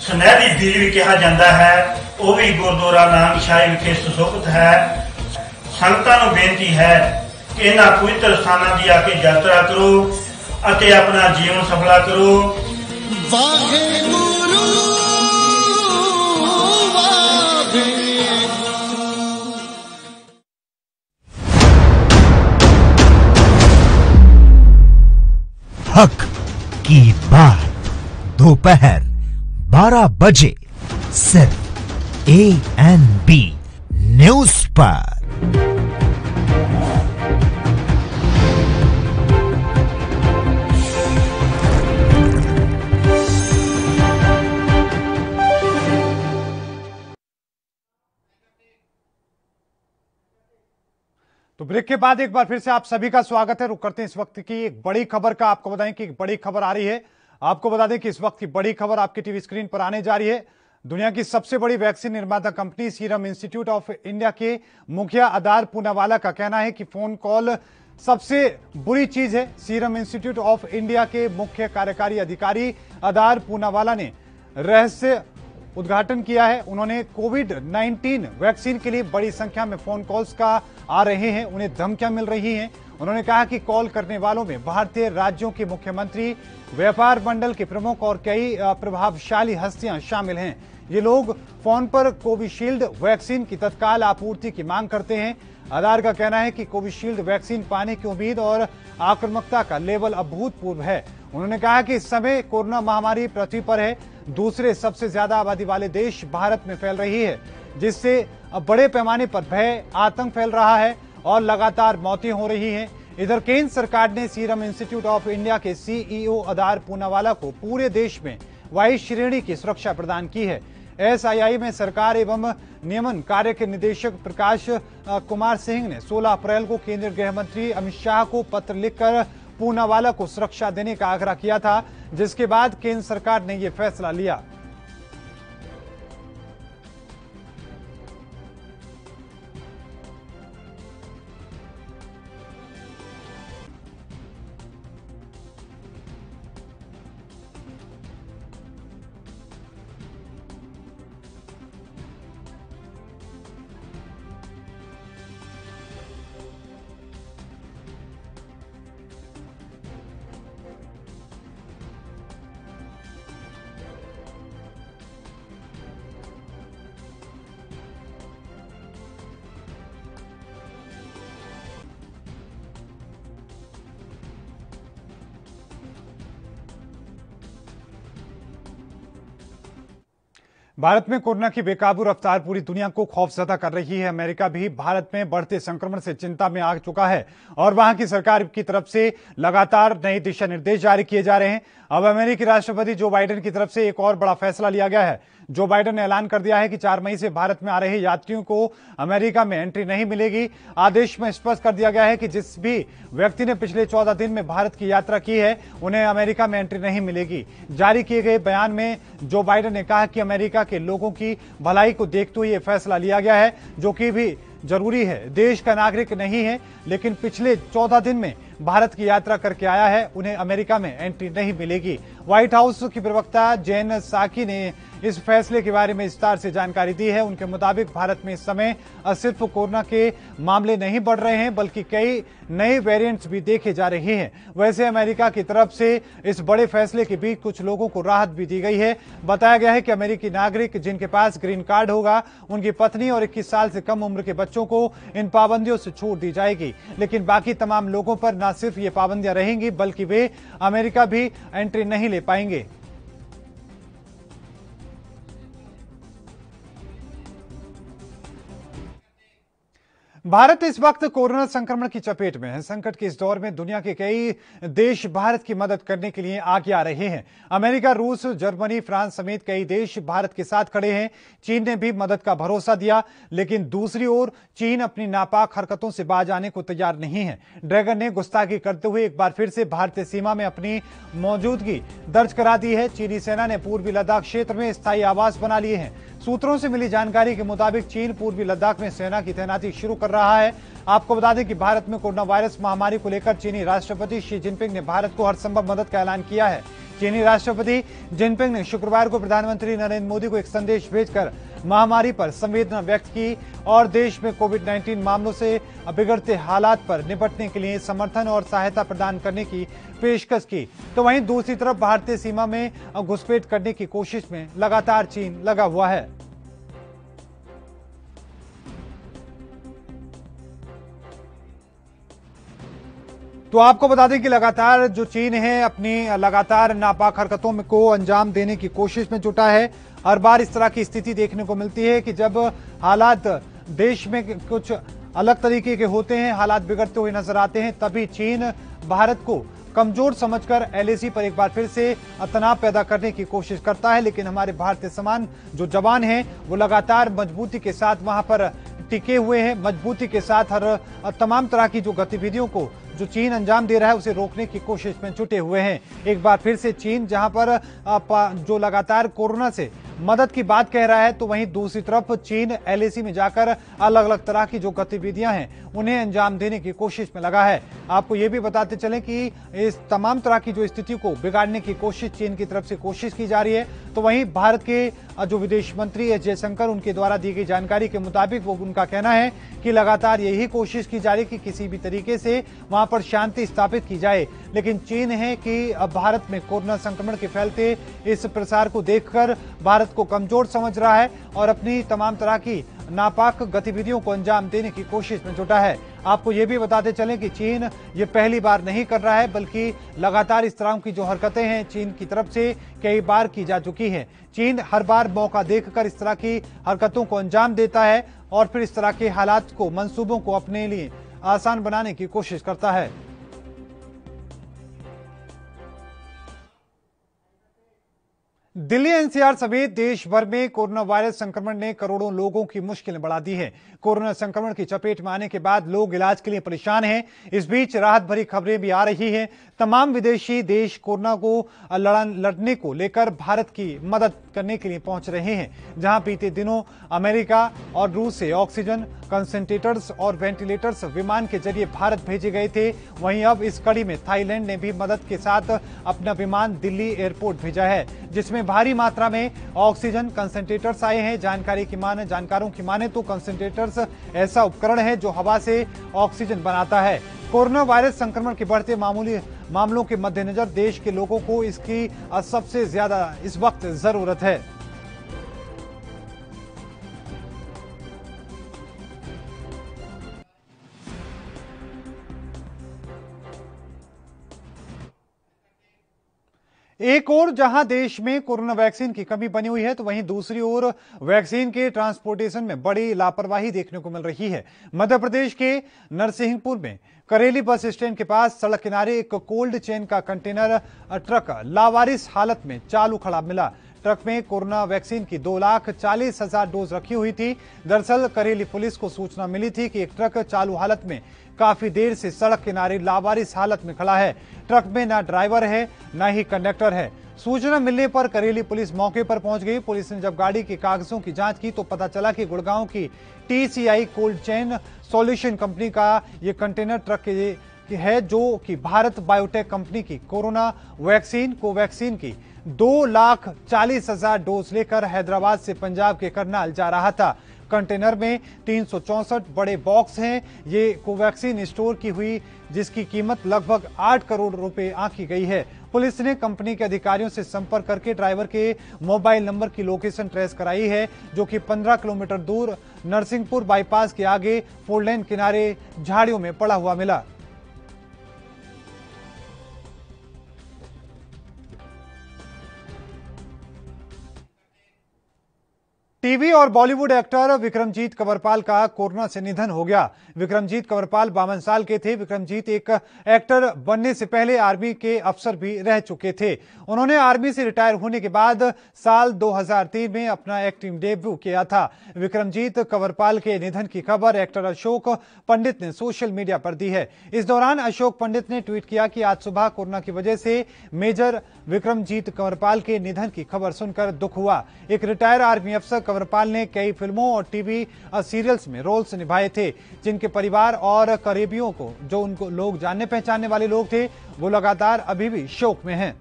ਸੁਨਹਿਰੀ ਬੀੜ ਵੀ ਕਿਹਾ ਜਾਂਦਾ ਹੈ ਉਹ ਵੀ ਗੁਰਦੁਆਰਾ ਨਾਨਕਸ਼ਾਹੀ ਵਿਖੇ ਸੁਸ਼ੋਭਿਤ ਹੈ। ਸੰਗਤਾਂ ਨੂੰ ਬੇਨਤੀ ਹੈ ਕਿ ਇਹਨਾਂ ਪਵਿੱਤਰ ਸਥਾਨਾਂ ਦੀ ਆ ਕੇ ਯਾਤਰਾ ਕਰੋ ਅਤੇ ਆਪਣਾ ਜੀਵਨ ਸਫਲਾ ਕਰੋ। हक की बात दोपहर 12 बजे सिर्फ ANB न्यूज पर। तो ब्रेक के बाद एक बार फिर से आप सभी का स्वागत है। रुक करते हैं इस वक्त की एक बड़ी खबर का। आपको बताएं कि एक बड़ी खबर आ रही है। आपको बता दें कि इस वक्त की बड़ी खबर आपकी टीवी स्क्रीन पर आने जा रही है। दुनिया की सबसे बड़ी वैक्सीन निर्माता company serum institute of India के मुखिया आधार पूनावाला का कहना है कि फोन कॉल सबसे बुरी चीज है। सीरम इंस्टीट्यूट ऑफ इंडिया के मुख्य कार्यकारी अधिकारी आधार पूनावाला ने रहस्य उद्घाटन किया है। उन्होंने कोविड-19 वैक्सीन के लिए बड़ी संख्या में फोन कॉल्स का आ रहे हैं, उन्हें धमकियां मिल रही हैं। उन्होंने कहा कि कॉल करने वालों में भारतीय राज्यों के मुख्यमंत्री, व्यापार मंडल के प्रमुख और कई प्रभावशाली हस्तियां शामिल हैं। ये लोग फोन पर कोविशील्ड वैक्सीन की तत्काल आपूर्ति की मांग करते हैं। आधार का कहना है कि कोविशील्ड वैक्सीन पाने की उम्मीद और आक्रामकता का लेवल अभूतपूर्व है। उन्होंने कहा कि इस समय कोरोना महामारी पृथ्वी पर है, दूसरे सबसे ज्यादा आबादी वाले देश भारत में फैल रही है, जिससे अब बड़े पैमाने पर भय, आतंक फैल रहा है और लगातार मौतें हो रही हैं। इधर केंद्र सरकार ने सीरम इंस्टीट्यूट ऑफ इंडिया के CEO आधार पूनावाला को पूरे देश में वायु श्रेणी की सुरक्षा प्रदान की है। SII में सरकार एवं नियमन कार्य के निदेशक प्रकाश कुमार सिंह ने 16 अप्रैल को केंद्रीय गृह मंत्री अमित शाह को पत्र लिखकर पूनावाला को सुरक्षा देने का आग्रह किया था, जिसके बाद केंद्र सरकार ने यह फैसला लिया। भारत में कोरोना की बेकाबू रफ्तार पूरी दुनिया को खौफजदा कर रही है। अमेरिका भी भारत में बढ़ते संक्रमण से चिंता में आ चुका है और वहां की सरकार की तरफ से लगातार नए दिशा निर्देश जारी किए जा रहे हैं। अब अमेरिकी राष्ट्रपति जो बाइडेन की तरफ से एक और बड़ा फैसला लिया गया है। जो बाइडेन ने ऐलान कर दिया है कि 4 मई से भारत में आ रहे यात्रियों को अमेरिका में एंट्री नहीं मिलेगी। आदेश में स्पष्ट कर दिया गया है कि जिस भी व्यक्ति ने पिछले 14 दिन में भारत की यात्रा की है उन्हें अमेरिका में एंट्री नहीं मिलेगी। जारी किए गए बयान में जो बाइडेन ने कहा कि अमेरिका के लोगों की भलाई को देखते हुए यह फैसला लिया गया है, जो कि भी जरूरी है। देश का नागरिक नहीं है लेकिन पिछले 14 दिन में भारत की यात्रा करके आया है, उन्हें अमेरिका में एंट्री नहीं मिलेगी। व्हाइट हाउस की प्रवक्ता जेन साकी ने इस फैसले के बारे में विस्तार से जानकारी दी है। उनके मुताबिक भारत में इस समय सिर्फ कोरोना के मामले नहीं बढ़ रहे हैं बल्कि कई नए वेरिएंट्स भी देखे जा रहे हैं। वैसे अमेरिका की तरफ से इस बड़े फैसले के बीच कुछ लोगों को राहत भी दी गई है। बताया गया है कि अमेरिकी नागरिक जिनके पास ग्रीन कार्ड होगा, उनकी पत्नी और 21 साल से कम उम्र के बच्चों को इन पाबंदियों से छूट दी जाएगी, लेकिन बाकी तमाम लोगों पर न सिर्फ ये पाबंदियां रहेंगी बल्कि वे अमेरिका भी एंट्री नहीं ले पाएंगे। भारत इस वक्त कोरोना संक्रमण की चपेट में है। संकट के इस दौर में दुनिया के कई देश भारत की मदद करने के लिए आगे आ रहे हैं। अमेरिका, रूस, जर्मनी, फ्रांस समेत कई देश भारत के साथ खड़े हैं। चीन ने भी मदद का भरोसा दिया, लेकिन दूसरी ओर चीन अपनी नापाक हरकतों से बाज आने को तैयार नहीं है। ड्रैगन ने गुस्ताखी करते हुए एक बार फिर से भारतीय सीमा में अपनी मौजूदगी दर्ज करा दी है। चीनी सेना ने पूर्वी लद्दाख क्षेत्र में स्थायी आवास बना लिए हैं। सूत्रों से मिली जानकारी के मुताबिक चीन पूर्वी लद्दाख में सेना की तैनाती शुरू कर रहा है। आपको बता दें कि भारत में कोरोना वायरस महामारी को लेकर चीनी राष्ट्रपति शी जिनपिंग ने भारत को हर संभव मदद का ऐलान किया है। चीनी राष्ट्रपति जिनपिंग ने शुक्रवार को प्रधानमंत्री नरेंद्र मोदी को एक संदेश भेजकर महामारी पर संवेदना व्यक्त की और देश में कोविड-19 मामलों से बिगड़ते हालात पर निपटने के लिए समर्थन और सहायता प्रदान करने की पेशकश की। तो वहीं दूसरी तरफ भारतीय सीमा में घुसपैठ करने की कोशिश में लगातार चीन लगा हुआ है। तो आपको बता दें कि लगातार जो चीन है अपनी लगातार नापाक हरकतों को अंजाम देने की कोशिश में जुटा है। हर बार इस तरह की स्थिति देखने को मिलती है कि जब हालात देश में कुछ अलग तरीके के होते हैं, हालात बिगड़ते हुए नजर आते हैं, तभी चीन भारत को कमजोर समझकर एलएसी पर एक बार फिर से तनाव पैदा करने की कोशिश करता है। लेकिन हमारे भारतीय समान जो जवान हैं वो लगातार मजबूती के साथ वहां पर टिके हुए हैं, मजबूती के साथ हर तमाम तरह की जो गतिविधियों को जो चीन अंजाम दे रहा है उसे रोकने की कोशिश में जुटे हुए हैं। एक बार फिर से चीन जहां पर जो लगातार कोरोना से मदद की बात कह रहा है, तो वहीं दूसरी तरफ चीन एलएसी में जाकर अलग अलग तरह की जो गतिविधियां हैं उन्हें अंजाम देने की कोशिश में लगा है। आपको ये भी बताते चलें कि इस तमाम तरह की जो स्थिति को बिगाड़ने की कोशिश चीन की तरफ से कोशिश की जा रही है। तो वहीं भारत के जो विदेश मंत्री एस जयशंकर, उनके द्वारा दी गई जानकारी के मुताबिक वो उनका कहना है कि लगातार यही कोशिश की जा रही है कि किसी भी तरीके से वहां पर शांति स्थापित की जाए। लेकिन चीन है कि अब भारत में कोरोना संक्रमण के फैलते इस प्रसार को देखकर भारत को कमजोर समझ रहा है और अपनी तमाम तरह की नापाक गतिविधियों को अंजाम देने की कोशिश में जुटा है। आपको ये भी बताते चलें कि चीन ये पहली बार नहीं कर रहा है, बल्कि लगातार इस तरह की जो हरकतें हैं चीन की तरफ से कई बार की जा चुकी हैं। चीन हर बार मौका देखकर इस तरह की हरकतों को अंजाम देता है और फिर इस तरह के हालात को, मंसूबों को अपने लिए आसान बनाने की कोशिश करता है। दिल्ली एनसीआर समेत देश भर में कोरोना वायरस संक्रमण ने करोड़ों लोगों की मुश्किलें बढ़ा दी है। कोरोना संक्रमण की चपेट में आने के बाद लोग इलाज के लिए परेशान हैं। इस बीच राहत भरी खबरें भी आ रही हैं। तमाम विदेशी देश कोरोना को लड़ने को लेकर भारत की मदद करने के लिए पहुंच रहे हैं। जहां बीते दिनों अमेरिका और रूस से ऑक्सीजन कंसंट्रेटर्स और वेंटिलेटर्स विमान के जरिए भारत भेजे गए थे, वहीं अब इस कड़ी में थाईलैंड ने भी मदद के साथ अपना विमान दिल्ली एयरपोर्ट भेजा है, जिसमें भारी मात्रा में ऑक्सीजन कंसंट्रेटर्स आए हैं। जानकारों की माने तो कंसंट्रेटर्स ऐसा उपकरण है जो हवा से ऑक्सीजन बनाता है। कोरोना वायरस संक्रमण के बढ़ते मामलों के मद्देनजर देश के लोगों को इसकी सबसे ज्यादा इस वक्त जरूरत है। एक ओर जहां देश में कोरोना वैक्सीन की कमी बनी हुई है, तो वहीं दूसरी ओर वैक्सीन के ट्रांसपोर्टेशन में बड़ी लापरवाही देखने को मिल रही है। मध्य प्रदेश के नरसिंहपुर में करेली बस स्टैंड के पास सड़क किनारे एक कोल्ड चेन का कंटेनर ट्रक लावारिस हालत में चालू खड़ा मिला। ट्रक में कोरोना वैक्सीन की 2,40,000 डोज रखी हुई थी। दरअसल करेली पुलिस को सूचना मिली थी कि एक ट्रक चालू हालत में काफी देर से सड़क किनारे लावारिस हालत में खड़ा है। ट्रक में न ड्राइवर है न ही कंडक्टर है। सूचना मिलने पर करेली पुलिस मौके पर पहुंच गई। पुलिस ने जब गाड़ी के कागजों की जांच की तो पता चला कि गुड़गांव की TCI cold chain solution company का ये कंटेनर ट्रक है जो कि भारत बायोटेक कंपनी की कोरोना वैक्सीन कोवैक्सीन की 2,40,000 डोज लेकर हैदराबाद से पंजाब के करनाल जा रहा था। कंटेनर में 364 बड़े बॉक्स हैं। ये कोवैक्सीन स्टोर की हुई, जिसकी कीमत लगभग 8 करोड़ रुपए आंकी गई है। पुलिस ने कंपनी के अधिकारियों से संपर्क करके ड्राइवर के मोबाइल नंबर की लोकेशन ट्रेस कराई है, जो कि 15 किलोमीटर दूर नरसिंहपुर बाईपास के आगे 4 लेन किनारे झाड़ियों में पड़ा हुआ मिला। टीवी और बॉलीवुड एक्टर विक्रमजीत कंवरपाल का कोरोना से निधन हो गया। विक्रमजीत कंवरपाल 52 साल के थे। विक्रमजीत एक एक्टर बनने से पहले आर्मी के अफसर भी रह चुके थे। उन्होंने आर्मी से रिटायर होने के बाद साल 2003 में अपना एक्टिंग डेब्यू किया था। विक्रमजीत कंवरपाल के निधन की खबर एक्टर अशोक पंडित ने सोशल मीडिया पर दी है। इस दौरान अशोक पंडित ने ट्वीट किया कि आज सुबह कोरोना की वजह से मेजर विक्रमजीत कंवरपाल के निधन की खबर सुनकर दुख हुआ। एक रिटायर आर्मी अफसर कंवरपाल ने कई फिल्मों और टीवी सीरियल्स में रोल्स निभाए थे, जिनके परिवार और करीबियों को, जो उनको लोग जानने पहचानने वाले लोग थे, वो लगातार अभी भी शोक में हैं।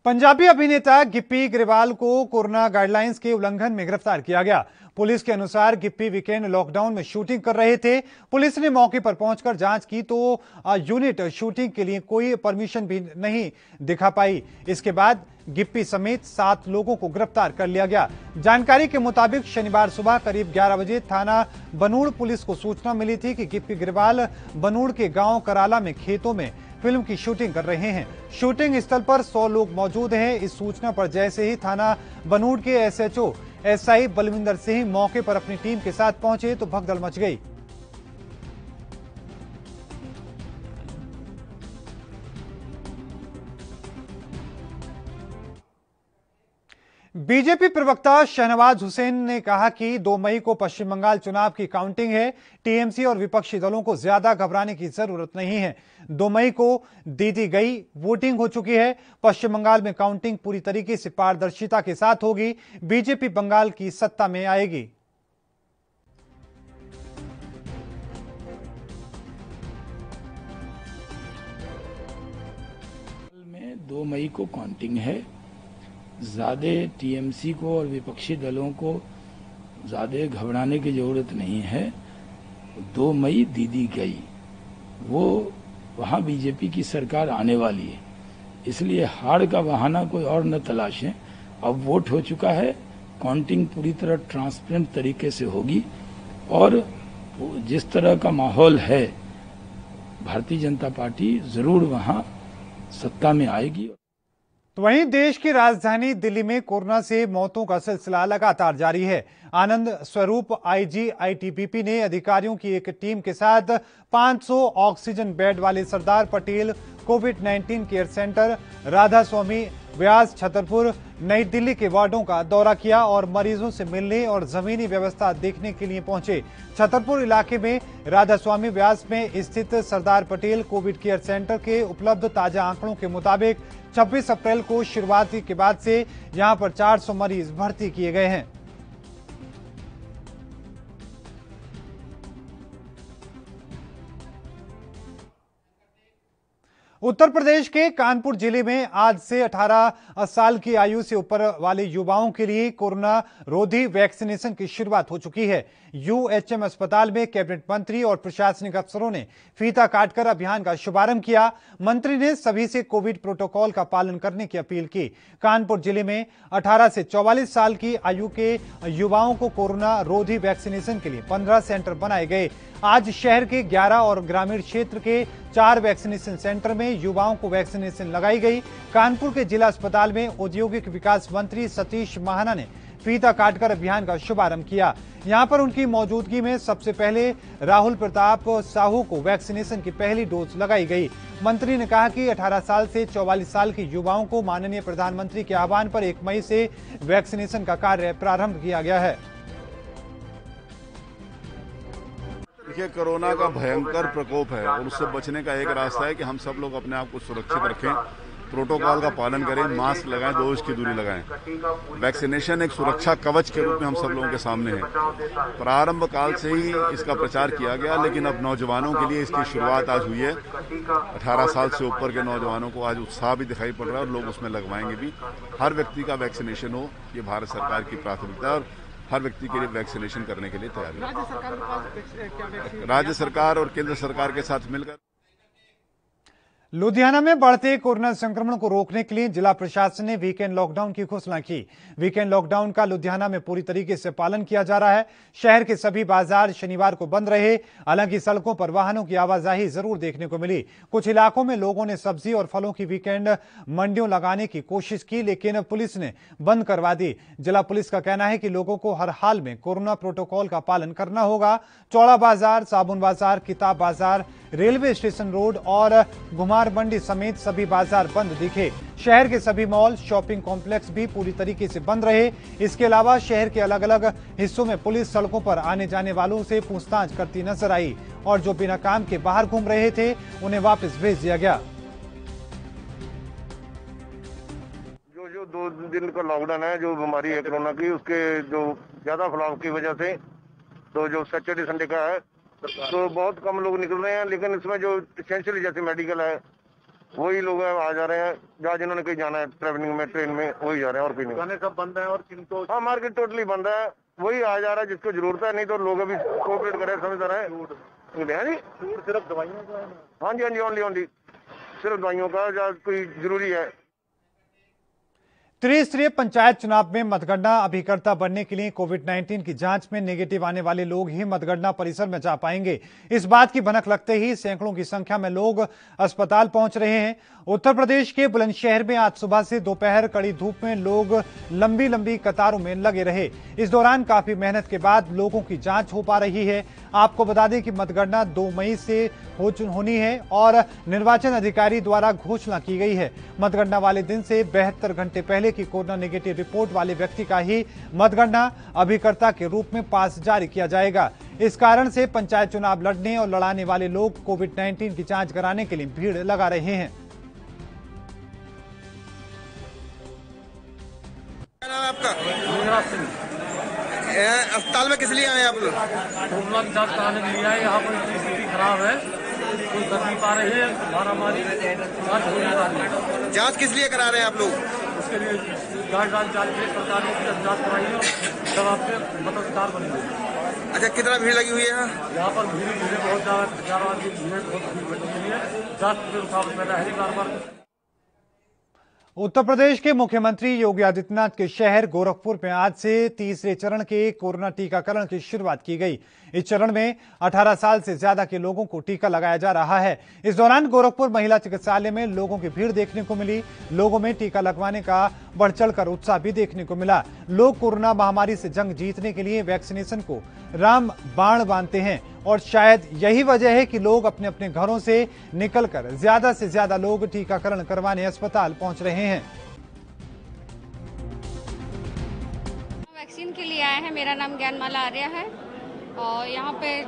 पंजाबी अभिनेता गिप्पी ग्रेवाल को कोरोना गाइडलाइंस के उल्लंघन में गिरफ्तार किया गया। पुलिस के अनुसार गिप्पी वीकेंड लॉकडाउन में शूटिंग कर रहे थे। पुलिस ने मौके पर पहुंचकर जांच की तो यूनिट शूटिंग के लिए कोई परमिशन भी नहीं दिखा पाई। इसके बाद गिप्पी समेत 7 लोगों को गिरफ्तार कर लिया गया। जानकारी के मुताबिक शनिवार सुबह करीब 11 बजे थाना बनूड़ पुलिस को सूचना मिली थी कि गिप्पी ग्रेवाल बनूड़ के गांव कराला में खेतों में फिल्म की शूटिंग कर रहे हैं। शूटिंग स्थल पर 100 लोग मौजूद हैं। इस सूचना पर जैसे ही थाना बनूड़ के एसएचओ एसआई बलविंदर सिंह मौके पर अपनी टीम के साथ पहुंचे तो भगदड़ मच गई। बीजेपी प्रवक्ता शहनवाज हुसैन ने कहा कि 2 मई को पश्चिम बंगाल चुनाव की काउंटिंग है। टीएमसी और विपक्षी दलों को ज्यादा घबराने की जरूरत नहीं है। 2 मई को दी गई वोटिंग हो चुकी है। पश्चिम बंगाल में काउंटिंग पूरी तरीके से पारदर्शिता के साथ होगी। बीजेपी बंगाल की सत्ता में आएगी। में 2 मई को काउंटिंग है। ज़्यादा टीएमसी को और विपक्षी दलों को ज़्यादा घबराने की ज़रूरत नहीं है। 2 मई दी गई, वो वहाँ बीजेपी की सरकार आने वाली है, इसलिए हार का बहाना कोई और न तलाशें। अब वोट हो चुका है, काउंटिंग पूरी तरह ट्रांसपेरेंट तरीके से होगी और जिस तरह का माहौल है, भारतीय जनता पार्टी ज़रूर वहाँ सत्ता में आएगी। तो वहीं देश की राजधानी दिल्ली में कोरोना से मौतों का सिलसिला लगातार जारी है। आनंद स्वरूप आईजी आईटीबीपी ने अधिकारियों की एक टीम के साथ 500 ऑक्सीजन बेड वाले सरदार पटेल कोविड-19 केयर सेंटर, राधा स्वामी व्यास छतरपुर, नई दिल्ली के वार्डों का दौरा किया और मरीजों से मिलने और जमीनी व्यवस्था देखने के लिए पहुंचे। छतरपुर इलाके में राधा स्वामी व्यास में स्थित Sardar Patel Covid care centre के उपलब्ध ताजा आंकड़ों के मुताबिक 26 अप्रैल को शुरुआती के बाद से यहां पर 400 मरीज भर्ती किए गए हैं। उत्तर प्रदेश के कानपुर जिले में आज से 18 साल की आयु से ऊपर वाले युवाओं के लिए कोरोना रोधी वैक्सीनेशन की शुरुआत हो चुकी है। यूएचएम अस्पताल में कैबिनेट मंत्री और प्रशासनिक अफसरों ने फीता काटकर अभियान का शुभारंभ किया। मंत्री ने सभी से कोविड प्रोटोकॉल का पालन करने की अपील की। कानपुर जिले में 18 से 44 साल की आयु के युवाओं को कोरोना रोधी वैक्सीनेशन के लिए 15 सेंटर बनाए गए। आज शहर के 11 और ग्रामीण क्षेत्र के 4 वैक्सीनेशन सेंटर में युवाओं को वैक्सीनेशन लगाई गई। कानपुर के जिला अस्पताल में औद्योगिक विकास मंत्री सतीश महाना ने फीता काटकर अभियान का शुभारंभ किया। यहां पर उनकी मौजूदगी में सबसे पहले राहुल प्रताप साहू को वैक्सीनेशन की पहली डोज लगाई गई। मंत्री ने कहा कि 18 साल से 44 साल के युवाओं को माननीय प्रधानमंत्री के आह्वान पर 1 मई से वैक्सीनेशन का कार्य प्रारंभ किया गया है। देखिए, कोरोना का भयंकर प्रकोप है और उससे बचने का एक रास्ता है कि हम सब लोग अपने आप को सुरक्षित रखें। प्रोटोकॉल का पालन करें, मास्क लगाएं, 2 गज की दूरी लगाएं। वैक्सीनेशन एक सुरक्षा कवच के रूप में हम सब लोगों के सामने है। प्रारंभ काल से ही इसका प्रचार किया गया, लेकिन अब नौजवानों के लिए इसकी शुरुआत आज हुई है। 18 साल से ऊपर के नौजवानों को आज उत्साह भी दिखाई पड़ रहा है और लोग उसमें लगवाएंगे भी। हर व्यक्ति का वैक्सीनेशन हो, ये भारत सरकार की प्राथमिकता है और हर व्यक्ति के लिए वैक्सीनेशन करने के लिए तैयार है। राज्य सरकार और केंद्र सरकार के साथ मिलकर लुधियाना में बढ़ते कोरोना संक्रमण को रोकने के लिए जिला प्रशासन ने वीकेंड लॉकडाउन की घोषणा की। वीकेंड लॉकडाउन का लुधियाना में पूरी तरीके से पालन किया जा रहा है। शहर के सभी बाजार शनिवार को बंद रहे। हालांकि सड़कों पर वाहनों की आवाजाही जरूर देखने को मिली। कुछ इलाकों में लोगों ने सब्जी और फलों की वीकेंड मंडियों लगाने की कोशिश की, लेकिन पुलिस ने बंद करवा दी। जिला पुलिस का कहना है कि लोगों को हर हाल में कोरोना प्रोटोकॉल का पालन करना होगा। चौड़ा बाजार, साबुन बाजार, किताब बाजार, रेलवे स्टेशन रोड और घुमार मंडी समेत सभी बाजार बंद दिखे। शहर के सभी मॉल, शॉपिंग कॉम्प्लेक्स भी पूरी तरीके से बंद रहे। इसके अलावा शहर के अलग अलग हिस्सों में पुलिस सड़कों पर आने जाने वालों से पूछताछ करती नजर आई और जो बिना काम के बाहर घूम रहे थे उन्हें वापस भेज दिया गया। जो 2 दिन का लॉकडाउन है, जो बीमारी है कोरोना की, उसके जो ज्यादा फैलाव की वजह से, तो जो सैटरडे संडे का है तो बहुत कम लोग निकल रहे हैं। लेकिन इसमें जो एसेंशियली जैसे मेडिकल है वही लोग आ जा रहे हैं, जहाँ जिन्होंने कहीं जाना है ट्रेवलिंग में, ट्रेन में, वही जा रहे हैं और कहीं नहीं। दुकानें सब बंद है और किनको? हाँ, मार्केट टोटली बंद है। वही आ जा रहा है जिसको जरूरत है, नहीं तो लोग अभी कोऑपरेट कर रहे हैं, समझ रहे हैं। सिर्फ दवाइयों का? हाँ जी, ओनली सिर्फ दवाइयों का, जहाँ कोई जरूरी है। त्रिस्तरीय पंचायत चुनाव में मतगणना अभिकर्ता बनने के लिए कोविड-19 की जांच में नेगेटिव आने वाले लोग ही मतगणना परिसर में जा पाएंगे। इस बात की भनक लगते ही सैकड़ों की संख्या में लोग अस्पताल पहुंच रहे हैं। उत्तर प्रदेश के बुलंदशहर में आज सुबह से दोपहर कड़ी धूप में लोग लंबी लंबी कतारों में लगे रहे। इस दौरान काफी मेहनत के बाद लोगों की जांच हो पा रही है। आपको बता दें कि मतगणना 2 मई से होनी है और निर्वाचन अधिकारी द्वारा घोषणा की गई है। मतगणना वाले दिन से 72 घंटे पहले की कोरोना नेगेटिव रिपोर्ट वाले व्यक्ति का ही मतगणना अभिकर्ता के रूप में पास जारी किया जाएगा। इस कारण से पंचायत चुनाव लड़ने और लड़ाने वाले लोग कोविड-19 की जांच कराने के लिए भीड़ लगा रहे हैं। क्या नाम है आपका? अस्पताल में किस लिए आए आप लोग? कोरोना की जांच कराने के लिए आए। यहाँ पर स्थिति खराब है, कोई कर नहीं पा रहे हैं, मारामारी जांच किस लिए करा रहे हैं आप लोग? उसके लिए जांच सरकार ने जांच कराई है, जब आपके मतदार बनेंगे। अच्छा, कितना भीड़ लगी हुई है यहाँ पर? भीड़ बहुत ज्यादा, 1000 आदमी भीड़ बहुत लगी हुई है। जांच में रुकावट पैदा है बार। उत्तर प्रदेश के मुख्यमंत्री योगी आदित्यनाथ के शहर गोरखपुर में आज से तीसरे चरण के कोरोना टीकाकरण की शुरुआत की गई। इस चरण में 18 साल से ज्यादा के लोगों को टीका लगाया जा रहा है। इस दौरान गोरखपुर महिला चिकित्सालय में लोगों की भीड़ देखने को मिली। लोगों में टीका लगवाने का बढ़ चढ़कर उत्साह भी देखने को मिला। लोग कोरोना महामारी से जंग जीतने के लिए वैक्सीनेशन को राम बाण बांधते हैं और शायद यही वजह है कि लोग अपने अपने घरों से निकलकर ज्यादा से ज्यादा लोग टीकाकरण करवाने अस्पताल पहुंच रहे हैं। वैक्सीन के लिए आए हैं। मेरा नाम ज्ञानमाला आर्या है और यहाँ पे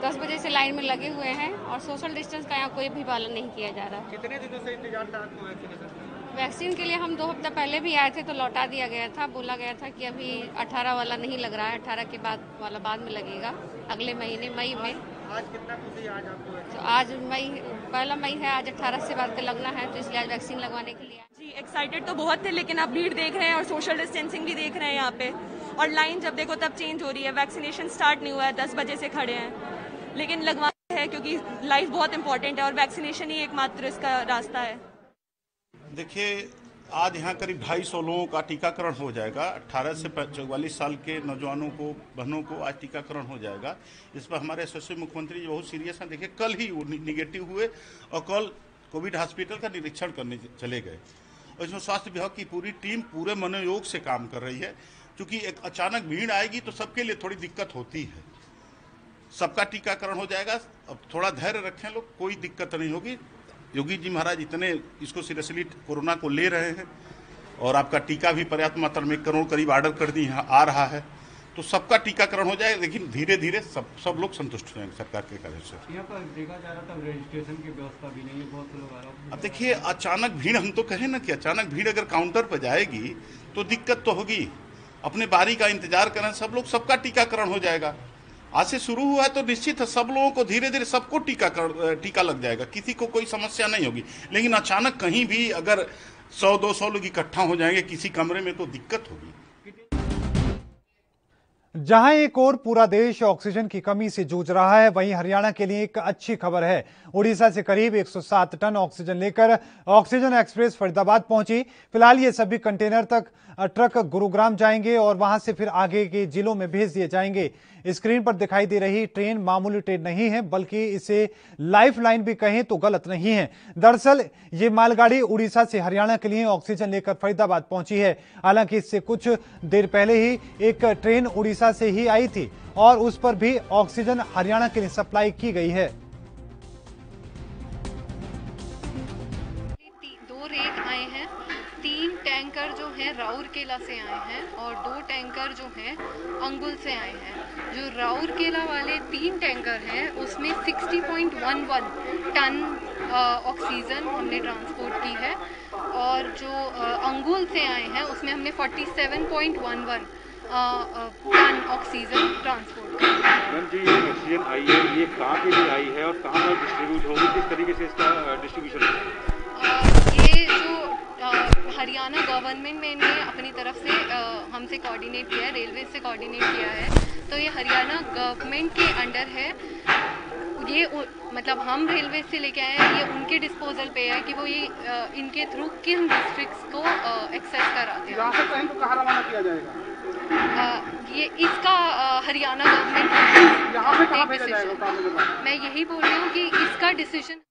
10 बजे से लाइन में लगे हुए हैं और सोशल डिस्टेंस का यहाँ कोई भी पालन नहीं किया जा रहा। कितने दिनों से इंतजार था आपको वैक्सीन के लिए? हम 2 हफ्ता पहले भी आए थे तो लौटा दिया गया था। बोला गया था कि अभी 18 वाला नहीं लग रहा है, 18 के बाद वाला बाद में लगेगा, अगले महीने मई में। आज कितना खुशी आज आपको? तो आज पहला मई है, आज 18 से बाद लगना है, तो इसलिए आज वैक्सीन लगवाने के लिए। जी एक्साइटेड तो बहुत थे, लेकिन आप भीड़ देख रहे हैं और सोशल डिस्टेंसिंग भी देख रहे हैं यहाँ पे, और लाइन जब देखो तब चेंज हो रही है। वैक्सीनेशन स्टार्ट नहीं हुआ है, 10 बजे से खड़े हैं, लेकिन लगवाना है क्योंकि लाइफ बहुत इंपॉर्टेंट है और वैक्सीनेशन ही एकमात्र इसका रास्ता है। देखिए, आज यहाँ करीब 250 लोगों का टीकाकरण हो जाएगा। 18 से 44 साल के नौजवानों को, बहनों को आज टीकाकरण हो जाएगा। इस पर हमारे यशस्वी मुख्यमंत्री जी बहुत सीरियस हैं। देखिए, कल ही निगेटिव हुए और कल कोविड हॉस्पिटल का निरीक्षण करने चले गए और इसमें स्वास्थ्य विभाग की पूरी टीम पूरे मनोयोग से काम कर रही है। क्योंकि एक अचानक भीड़ आएगी तो सबके लिए थोड़ी दिक्कत होती है। सबका टीकाकरण हो जाएगा, अब थोड़ा धैर्य रखें लोग, कोई दिक्कत नहीं होगी। योगी जी महाराज इतने इसको सीरियसली कोरोना को ले रहे हैं और आपका टीका भी पर्याप्त मात्रा में 1 करोड़ करीब ऑर्डर कर दी आ रहा है, तो सबका टीकाकरण हो जाएगा, लेकिन धीरे धीरे सब लोग संतुष्ट हो जाएंगे सरकार के कार्य से। यहाँ पर देखा जा रहा था रजिस्ट्रेशन की व्यवस्था भी नहीं है, बहुत लोग आ रहे हैं। अब देखिए अचानक भीड़, हम तो कहें ना कि अचानक भीड़ अगर काउंटर पर जाएगी तो दिक्कत तो होगी। अपने बारी का इंतजार करें, सब लोग, सबका टीकाकरण हो जाएगा। आज से शुरू हुआ है तो निश्चित है सब लोगों को धीरे धीरे सबको टीका लग जाएगा, किसी को कोई समस्या नहीं होगी। लेकिन अचानक कहीं भी अगर 100-200 लोग इकट्ठा हो जाएंगे किसी कमरे में तो दिक्कत होगी। जहां एक और पूरा देश ऑक्सीजन की कमी से जूझ रहा है, वहीं हरियाणा के लिए एक अच्छी खबर है। उड़ीसा से करीब 107 टन ऑक्सीजन लेकर ऑक्सीजन एक्सप्रेस फरीदाबाद पहुंची। फिलहाल ये सभी कंटेनर ट्रक गुरुग्राम जाएंगे और वहां से फिर आगे के जिलों में भेज दिए जाएंगे। स्क्रीन पर दिखाई दे रही ट्रेन मामूली ट्रेन नहीं है, बल्कि इसे लाइफलाइन भी कहें तो गलत नहीं है। दरअसल ये मालगाड़ी उड़ीसा से हरियाणा के लिए ऑक्सीजन लेकर फरीदाबाद पहुंची है। हालांकि इससे कुछ देर पहले ही एक ट्रेन उड़ीसा से ही आई थी और उस पर भी ऑक्सीजन हरियाणा के लिए सप्लाई की गई है। 2 रेक आए हैं, 3 टैंकर जो हैं राउरकेला से आए हैं और 2 टैंकर जो हैं अंगुल से आए हैं। जो राउरकेला वाले 3 टैंकर हैं उसमें 60.11 टन ऑक्सीजन हमने ट्रांसपोर्ट की है और जो अंगुल से आए हैं उसमें हमने 47.11 टन ऑक्सीजन ट्रांसपोर्ट की। मैम जी ये ऑक्सीजन आई है, ये कहाँ पे भी आई है और कहाँ पर डिस्ट्रीब्यूट होगी, किस तरीके से इसका डिस्ट्रीब्यूशन होगा? ये जो हरियाणा गवर्नमेंट ने अपनी तरफ से हमसे कोऑर्डिनेट किया है, रेलवे से कोऑर्डिनेट किया है, तो ये हरियाणा गवर्नमेंट के अंडर है। ये मतलब हम रेलवे से लेके आए हैं, ये उनके डिस्पोजल पे है कि वो ये इनके थ्रू किन डिस्ट्रिक्ट्स को एक्सेस कराते हैं। यहाँ से ट्रेन को कहाँ रवाना किया जाएगा? ये इसका हरियाणा गवर्नमेंट यहाँ से कहाँ भेजा जाएगा? मैं यही बोल रही हूँ कि इसका डिसीजन।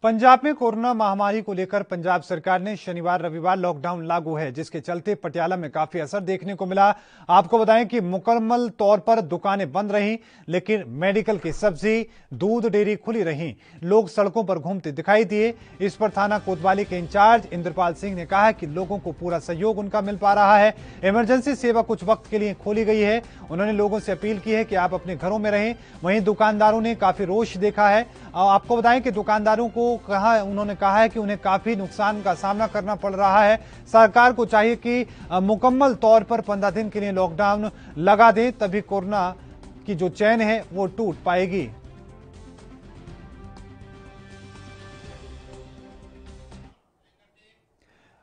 पंजाब में कोरोना महामारी को लेकर पंजाब सरकार ने शनिवार रविवार लॉकडाउन लागू है, जिसके चलते पटियाला में काफी असर देखने को मिला। आपको बताएं कि मुकम्मल तौर पर दुकानें बंद रहीं, लेकिन मेडिकल की सब्जी, दूध, डेयरी खुली रहीं। लोग सड़कों पर घूमते दिखाई दिए। इस पर थाना कोतवाली के इंचार्ज इंद्रपाल सिंह ने कहा कि लोगों को पूरा सहयोग उनका मिल पा रहा है। इमरजेंसी सेवा कुछ वक्त के लिए खोली गई है। उन्होंने लोगों से अपील की है कि आप अपने घरों में रहें। वहीं दुकानदारों ने काफी रोष देखा है। आपको बताएं कि दुकानदारों को उन्होंने कहा है कि उन्हें काफी नुकसान का सामना करना पड़ रहा है। सरकार को चाहिए कि मुकम्मल तौर पर 15 दिन के लिए लॉकडाउन लगा दे, तभी कोरोना की जो चैन है वो टूट पाएगी।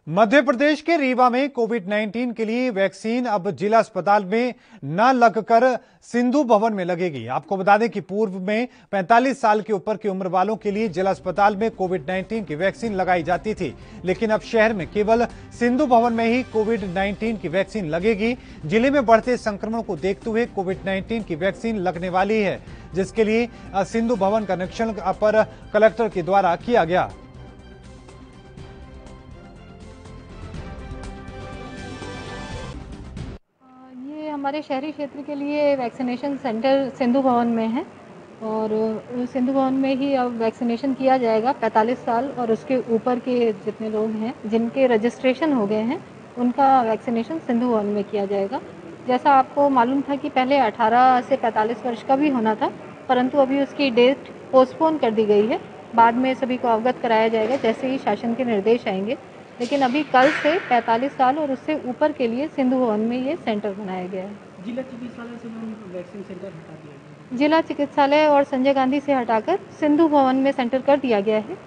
मध्य प्रदेश के रीवा में कोविड-19 के लिए वैक्सीन अब जिला अस्पताल में न लगकर सिंधु भवन में लगेगी। आपको बता दें कि पूर्व में 45 साल के ऊपर की उम्र वालों के लिए जिला अस्पताल में कोविड-19 की वैक्सीन लगाई जाती थी, लेकिन अब शहर में केवल सिंधु भवन में ही कोविड-19 की वैक्सीन लगेगी। जिले में बढ़ते संक्रमण को देखते हुए कोविड-19 की वैक्सीन लगने वाली है, जिसके लिए सिंधु भवन का निरीक्षण अपर कलेक्टर के द्वारा किया गया। हमारे शहरी क्षेत्र के लिए वैक्सीनेशन सेंटर सिंधु भवन में है और सिंधु भवन में ही अब वैक्सीनेशन किया जाएगा। 45 साल और उसके ऊपर के जितने लोग हैं जिनके रजिस्ट्रेशन हो गए हैं उनका वैक्सीनेशन सिंधु भवन में किया जाएगा। जैसा आपको मालूम था कि पहले 18 से 45 वर्ष का भी होना था, परंतु अभी उसकी डेट पोस्टपोन कर दी गई है। बाद में सभी को अवगत कराया जाएगा जैसे ही शासन के निर्देश आएंगे। लेकिन अभी कल से 45 साल और उससे ऊपर के लिए सिंधु भवन में ये सेंटर बनाया गया है। जिला चिकित्सालय से वैक्सीन सेंटर हटा दिया गया। जिला चिकित्सालय और संजय गांधी से हटाकर सिंधु भवन में सेंटर कर दिया गया है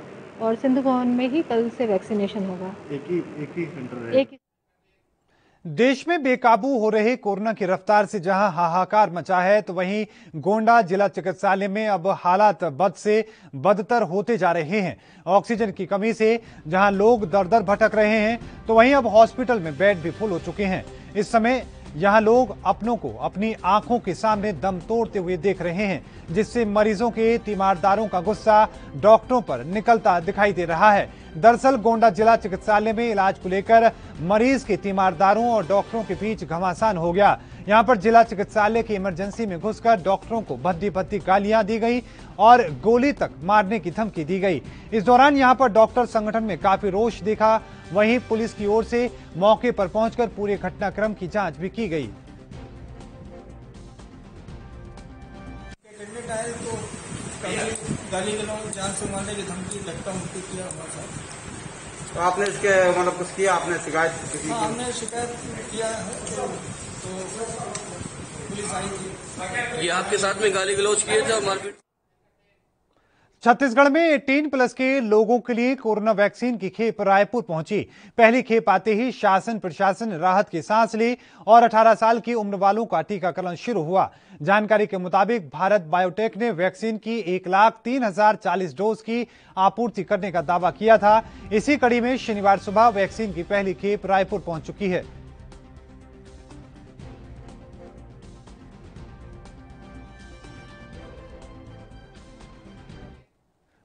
और सिंधु भवन में ही कल से वैक्सीनेशन होगा। एक ही सेंटर है। देश में बेकाबू हो रहे कोरोना की रफ्तार से जहां हाहाकार मचा है, तो वहीं गोंडा जिला चिकित्सालय में अब हालात बद से बदतर होते जा रहे हैं। ऑक्सीजन की कमी से जहां लोग दर दर भटक रहे हैं, तो वहीं अब हॉस्पिटल में बेड भी फुल हो चुके हैं। इस समय यहां लोग अपनों को अपनी आंखों के सामने दम तोड़ते हुए देख रहे हैं, जिससे मरीजों के तीमारदारों का गुस्सा डॉक्टरों पर निकलता दिखाई दे रहा है। दरअसल गोंडा जिला चिकित्सालय में इलाज को लेकर मरीज के तीमारदारों और डॉक्टरों के बीच घमासान हो गया। यहां पर जिला चिकित्सालय की इमरजेंसी में घुसकर डॉक्टरों को भद्दी भद्दी गालियां दी गई और गोली तक मारने की धमकी दी गई। इस दौरान यहां पर डॉक्टर संगठन में काफी रोष देखा। वहीं पुलिस की ओर से मौके पर पहुंचकर पूरे घटनाक्रम की जांच भी की गई। गाली गलौज, जान से मारने की धमकी, धक्का मुक्की किया हुआ था। तो आपने इसके मतलब कुछ किया, आपने शिकायत किसी हाँ, हमने शिकायत किया है तो पुलिस आई थी। ये आपके साथ में गाली गलौज किए थे और मारपीट। छत्तीसगढ़ में 18+ के लोगों के लिए कोरोना वैक्सीन की खेप रायपुर पहुंची। पहली खेप आते ही शासन प्रशासन ने राहत की सांस ली और 18 साल की उम्र वालों का टीकाकरण शुरू हुआ। जानकारी के मुताबिक भारत बायोटेक ने वैक्सीन की 1,03,040 डोज की आपूर्ति करने का दावा किया था। इसी कड़ी में शनिवार सुबह वैक्सीन की पहली खेप रायपुर पहुंच चुकी है।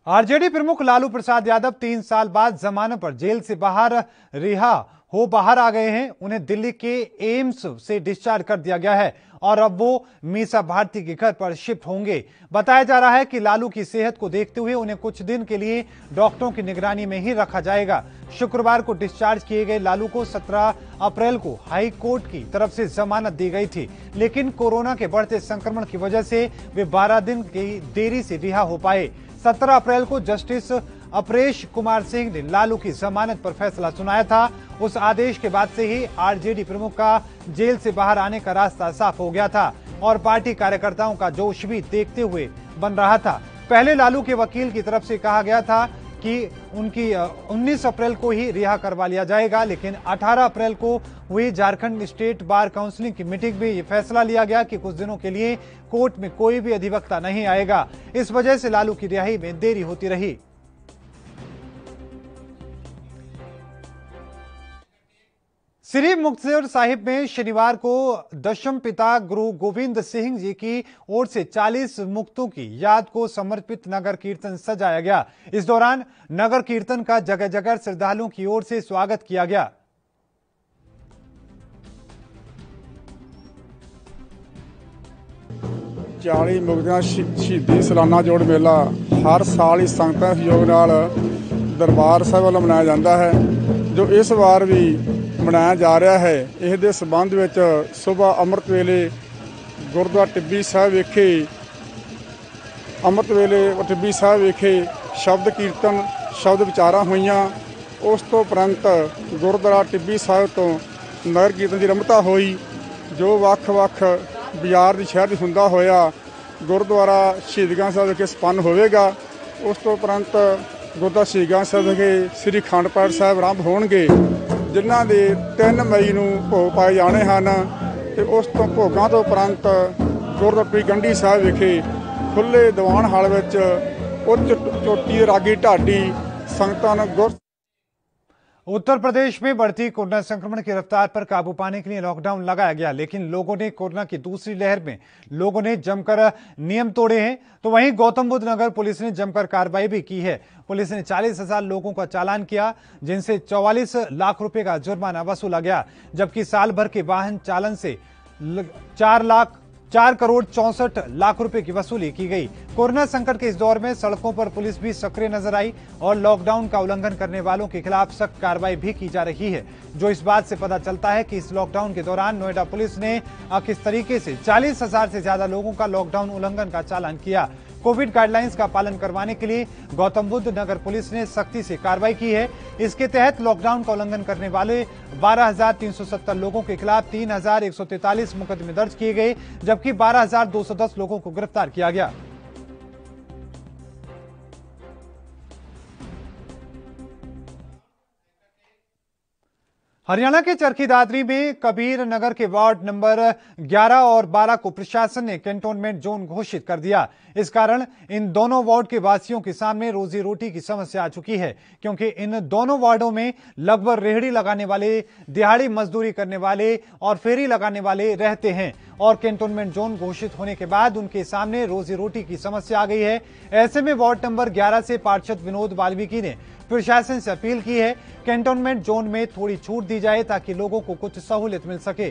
आरजेडी प्रमुख लालू प्रसाद यादव 3 साल बाद जमानत पर जेल से रिहा हो बाहर आ गए हैं। उन्हें दिल्ली के एम्स से डिस्चार्ज कर दिया गया है और अब वो मीसा भारती के घर पर शिफ्ट होंगे। बताया जा रहा है कि लालू की सेहत को देखते हुए उन्हें कुछ दिन के लिए डॉक्टरों की निगरानी में ही रखा जाएगा। शुक्रवार को डिस्चार्ज किए गए लालू को 17 अप्रैल को हाई कोर्ट की तरफ से जमानत दी गई थी, लेकिन कोरोना के बढ़ते संक्रमण की वजह से वे 12 दिन की देरी से रिहा हो पाए। 17 अप्रैल को जस्टिस अपरेश कुमार सिंह ने लालू की जमानत पर फैसला सुनाया था। उस आदेश के बाद से ही आरजेडी प्रमुख का जेल से बाहर आने का रास्ता साफ हो गया था और पार्टी कार्यकर्ताओं का जोश भी देखते हुए बन रहा था। पहले लालू के वकील की तरफ से कहा गया था कि उनकी 19 अप्रैल को ही रिहा करवा लिया जाएगा, लेकिन 18 अप्रैल को हुई झारखंड स्टेट बार काउंसिलिंग की मीटिंग में यह फैसला लिया गया कि कुछ दिनों के लिए कोर्ट में कोई भी अधिवक्ता नहीं आएगा। इस वजह से लालू की रिहाई में देरी होती रही। श्री मुक्तसर साहिब में शनिवार को दशम पिता गुरु गोविंद सिंह जी की ओर से 40 मुक्तों की याद को समर्पित नगर कीर्तन सजाया गया। इस दौरान नगर कीर्तन का जगह जगह श्रद्धालुओं की ओर से स्वागत किया गया। चाली मुक्तियां शहीदी सालाना जोड़ मेला हर साल ही संगतां सहयोग नाल दरबार साहिब ਵੱਲੋਂ मनाया जाता है, जो इस बार भी मनाया जा रहा है। इस दे संबंध ਵਿੱਚ सुबह अमृत वेले गुरुद्वारा टिब्बी साहिब विखे अमृत वेले टिब्बी साहिब विखे शब्द कीर्तन शब्द विचारां होईयां। उस तो उपरंत गुरुद्वारा टिब्बी साहिब तो नगर कीर्तन की रमता हुई, जो ਵੱਖ-ਵੱਖ बाजार की शहर की हुंदा होया गुरुद्वारा शहीदगंज साहिब विखे संपन्न होवेगा। उस तो उपरंत गुरुद्वारा शहीदगंज साहिब विखे श्री अखंड पाठ साहिब आरंभ होणगे, जिन्हां दे 3 मई नूं भोग पाए जाने हैं। ते उस तो भोगां तो उपरंत गुरुद्वारा गंढी साहिब विखे खुले दीवान हाल विच उच्च चोटी रागी ढाडी संगतां नूं गुर। उत्तर प्रदेश में बढ़ती कोरोना संक्रमण की रफ्तार पर काबू पाने के लिए लॉकडाउन लगाया गया, लेकिन लोगों ने कोरोना की दूसरी लहर में लोगों ने जमकर नियम तोड़े हैं। तो वहीं गौतम बुद्ध नगर पुलिस ने जमकर कार्रवाई भी की है। पुलिस ने 40,000 लोगों का चालान किया, जिनसे 44 लाख रुपए का जुर्माना वसूला गया, जबकि साल भर के वाहन चालन से 4 करोड़ 64 लाख रुपए की वसूली की गई। कोरोना संकट के इस दौर में सड़कों पर पुलिस भी सक्रिय नजर आई और लॉकडाउन का उल्लंघन करने वालों के खिलाफ सख्त कार्रवाई भी की जा रही है, जो इस बात से पता चलता है कि इस लॉकडाउन के दौरान नोएडा पुलिस ने किस तरीके से 40,000 से ज्यादा लोगों का लॉकडाउन उल्लंघन का चालान किया। कोविड गाइडलाइंस का पालन करवाने के लिए गौतम बुद्ध नगर पुलिस ने सख्ती से कार्रवाई की है। इसके तहत लॉकडाउन का उल्लंघन करने वाले 12,370 लोगों के खिलाफ 3,143 मुकदमे दर्ज किए गए, जबकि 12,210 लोगों को गिरफ्तार किया गया। हरियाणा के चरखी दादरी में कबीर नगर के वार्ड नंबर 11 और 12 को प्रशासन ने कैंटोनमेंट जोन घोषित कर दिया। इस कारण इन दोनों वार्ड के वासियों के सामने रोजी रोटी की समस्या आ चुकी है, क्योंकि इन दोनों वार्डों में लगभग रेहड़ी लगाने वाले, दिहाड़ी मजदूरी करने वाले और फेरी लगाने वाले रहते हैं और कैंटोनमेंट जोन घोषित होने के बाद उनके सामने रोजी रोटी की समस्या आ गई है। ऐसे में वार्ड नंबर 11 से पार्षद विनोद वाल्मीकि ने प्रशासन से अपील की है कैंटोनमेंट जोन में थोड़ी छूट दी जाए ताकि लोगों को कुछ सहूलियत मिल सके।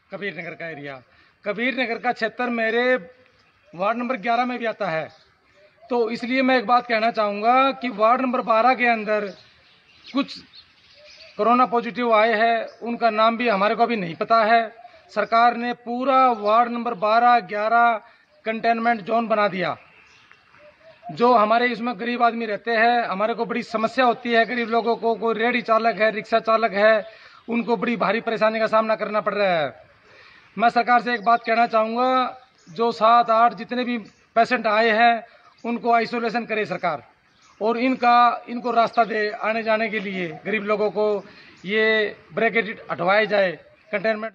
कबीर नगर का एरिया, कबीर नगर का क्षेत्र मेरे वार्ड नंबर 11 में भी आता है, तो इसलिए मैं एक बात कहना चाहूँगा कि वार्ड नंबर 12 के अंदर कुछ कोरोना पॉजिटिव आए हैं, उनका नाम भी हमारे को अभी नहीं पता है। सरकार ने पूरा वार्ड नंबर 12, 11 कंटेनमेंट जोन बना दिया। जो हमारे इसमें गरीब आदमी रहते हैं, हमारे को बड़ी समस्या होती है। गरीब लोगों को, कोई रेहड़ी चालक है, रिक्शा चालक है, उनको बड़ी भारी परेशानी का सामना करना पड़ रहा है। मैं सरकार से एक बात कहना चाहूँगा, जो 7-8 जितने भी पेशेंट आए हैं उनको आइसोलेशन करे सरकार, और इनको रास्ता दे आने जाने के लिए। गरीब लोगों को ये ब्रैकेट हटवाए जाए। कंटेनमेंट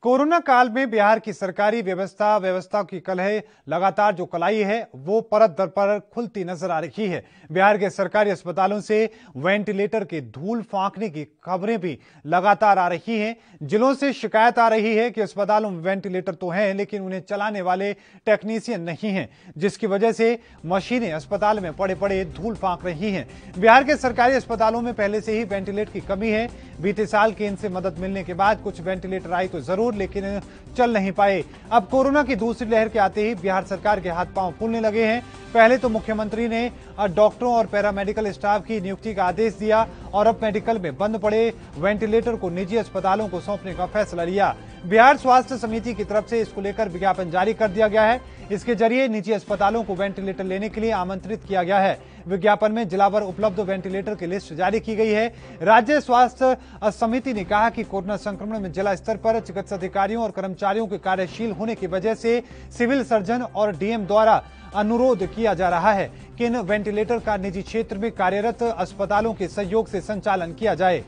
कोरोना काल में बिहार की सरकारी व्यवस्था की कलह लगातार जो कलाई है वो परत दर पर खुलती नजर आ रही है। बिहार के सरकारी अस्पतालों से वेंटिलेटर के धूल फांकने की खबरें भी लगातार आ रही हैं। जिलों से शिकायत आ रही है कि अस्पतालों में वेंटिलेटर तो हैं लेकिन उन्हें चलाने वाले टेक्नीशियन नहीं हैं, जिसकी वजह से मशीनें अस्पताल में पड़े पड़े धूल फांक रही हैं। बिहार के सरकारी अस्पतालों में पहले से ही वेंटिलेटर की कमी है। बीते साल केंद्र से मदद मिलने के बाद कुछ वेंटिलेटर आई तो जरूर, लेकिन चल नहीं पाए। अब कोरोना की दूसरी लहर के आते ही बिहार सरकार के हाथ पांव फूलने लगे हैं। पहले तो मुख्यमंत्री ने डॉक्टरों और पैरामेडिकल स्टाफ की नियुक्ति का आदेश दिया और अब मेडिकल में बंद पड़े वेंटिलेटर को निजी अस्पतालों को सौंपने का फैसला लिया। बिहार स्वास्थ्य समिति की तरफ से इसको लेकर विज्ञापन जारी कर दिया गया है। इसके जरिए निजी अस्पतालों को वेंटिलेटर लेने के लिए आमंत्रित किया गया है। विज्ञापन में जिलावार उपलब्ध वेंटिलेटर की लिस्ट जारी की गई है। राज्य स्वास्थ्य समिति ने कहा कि कोरोना संक्रमण में जिला स्तर पर चिकित्सा अधिकारियों और कर्मचारियों के कार्यशील होने की वजह से सिविल सर्जन और डीएम द्वारा अनुरोध किया जा रहा है कि इन वेंटिलेटर का निजी क्षेत्र में कार्यरत अस्पतालों के सहयोग से संचालन किया जाए।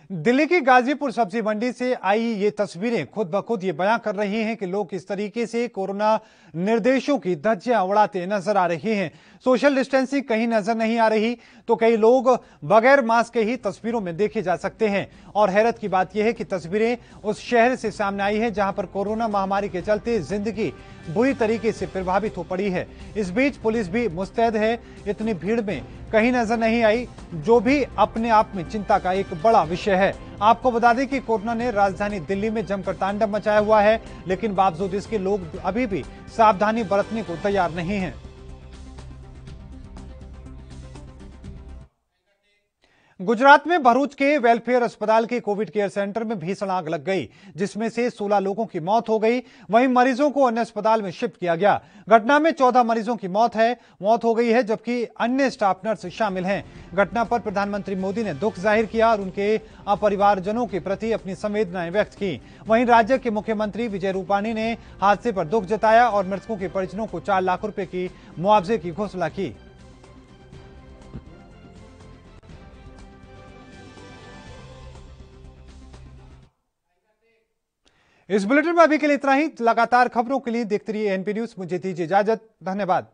दिल्ली की गाजीपुर सब्जी मंडी से आई ये तस्वीरें खुद ब खुद ये बयां कर रही हैं कि लोग किस तरीके से कोरोना निर्देशों की धज्जियां उड़ाते नजर आ रहे हैं। सोशल डिस्टेंसिंग कहीं नजर नहीं आ रही तो कई लोग बगैर मास्क के ही तस्वीरों में देखे जा सकते हैं। और हैरत की बात यह है कि तस्वीरें उस शहर से सामने आई है जहां पर कोरोना महामारी के चलते जिंदगी बुरी तरीके से प्रभावित हो पड़ी है। इस बीच पुलिस भी मुस्तैद है, इतनी भीड़ में कहीं नजर नहीं आई, जो भी अपने आप में चिंता का एक बड़ा विषय है। आपको बता दें कि कोरोना ने राजधानी दिल्ली में जमकर तांडव मचाया हुआ है, लेकिन बावजूद इसके लोग अभी भी सावधानी बरतने को तैयार नहीं हैं। गुजरात में भरूच के वेलफेयर अस्पताल के कोविड केयर सेंटर में भीषण आग लग गई, जिसमें से 16 लोगों की मौत हो गई। वहीं मरीजों को अन्य अस्पताल में शिफ्ट किया गया। घटना में 14 मरीजों की मौत हो गई है, जबकि अन्य स्टाफ नर्स शामिल हैं। घटना पर प्रधानमंत्री मोदी ने दुख जाहिर किया और उनके परिवारजनों के प्रति अपनी संवेदनाएं व्यक्त की। वहीं राज्य के मुख्यमंत्री विजय रूपाणी ने हादसे पर दुख जताया और मृतकों के परिजनों को 4 लाख रुपए की मुआवजे की घोषणा की। इस बुलेटिन में अभी के लिए इतना ही। लगातार खबरों के लिए देखते रहिए एनपी न्यूज। मुझे दीजिए इजाजत। धन्यवाद।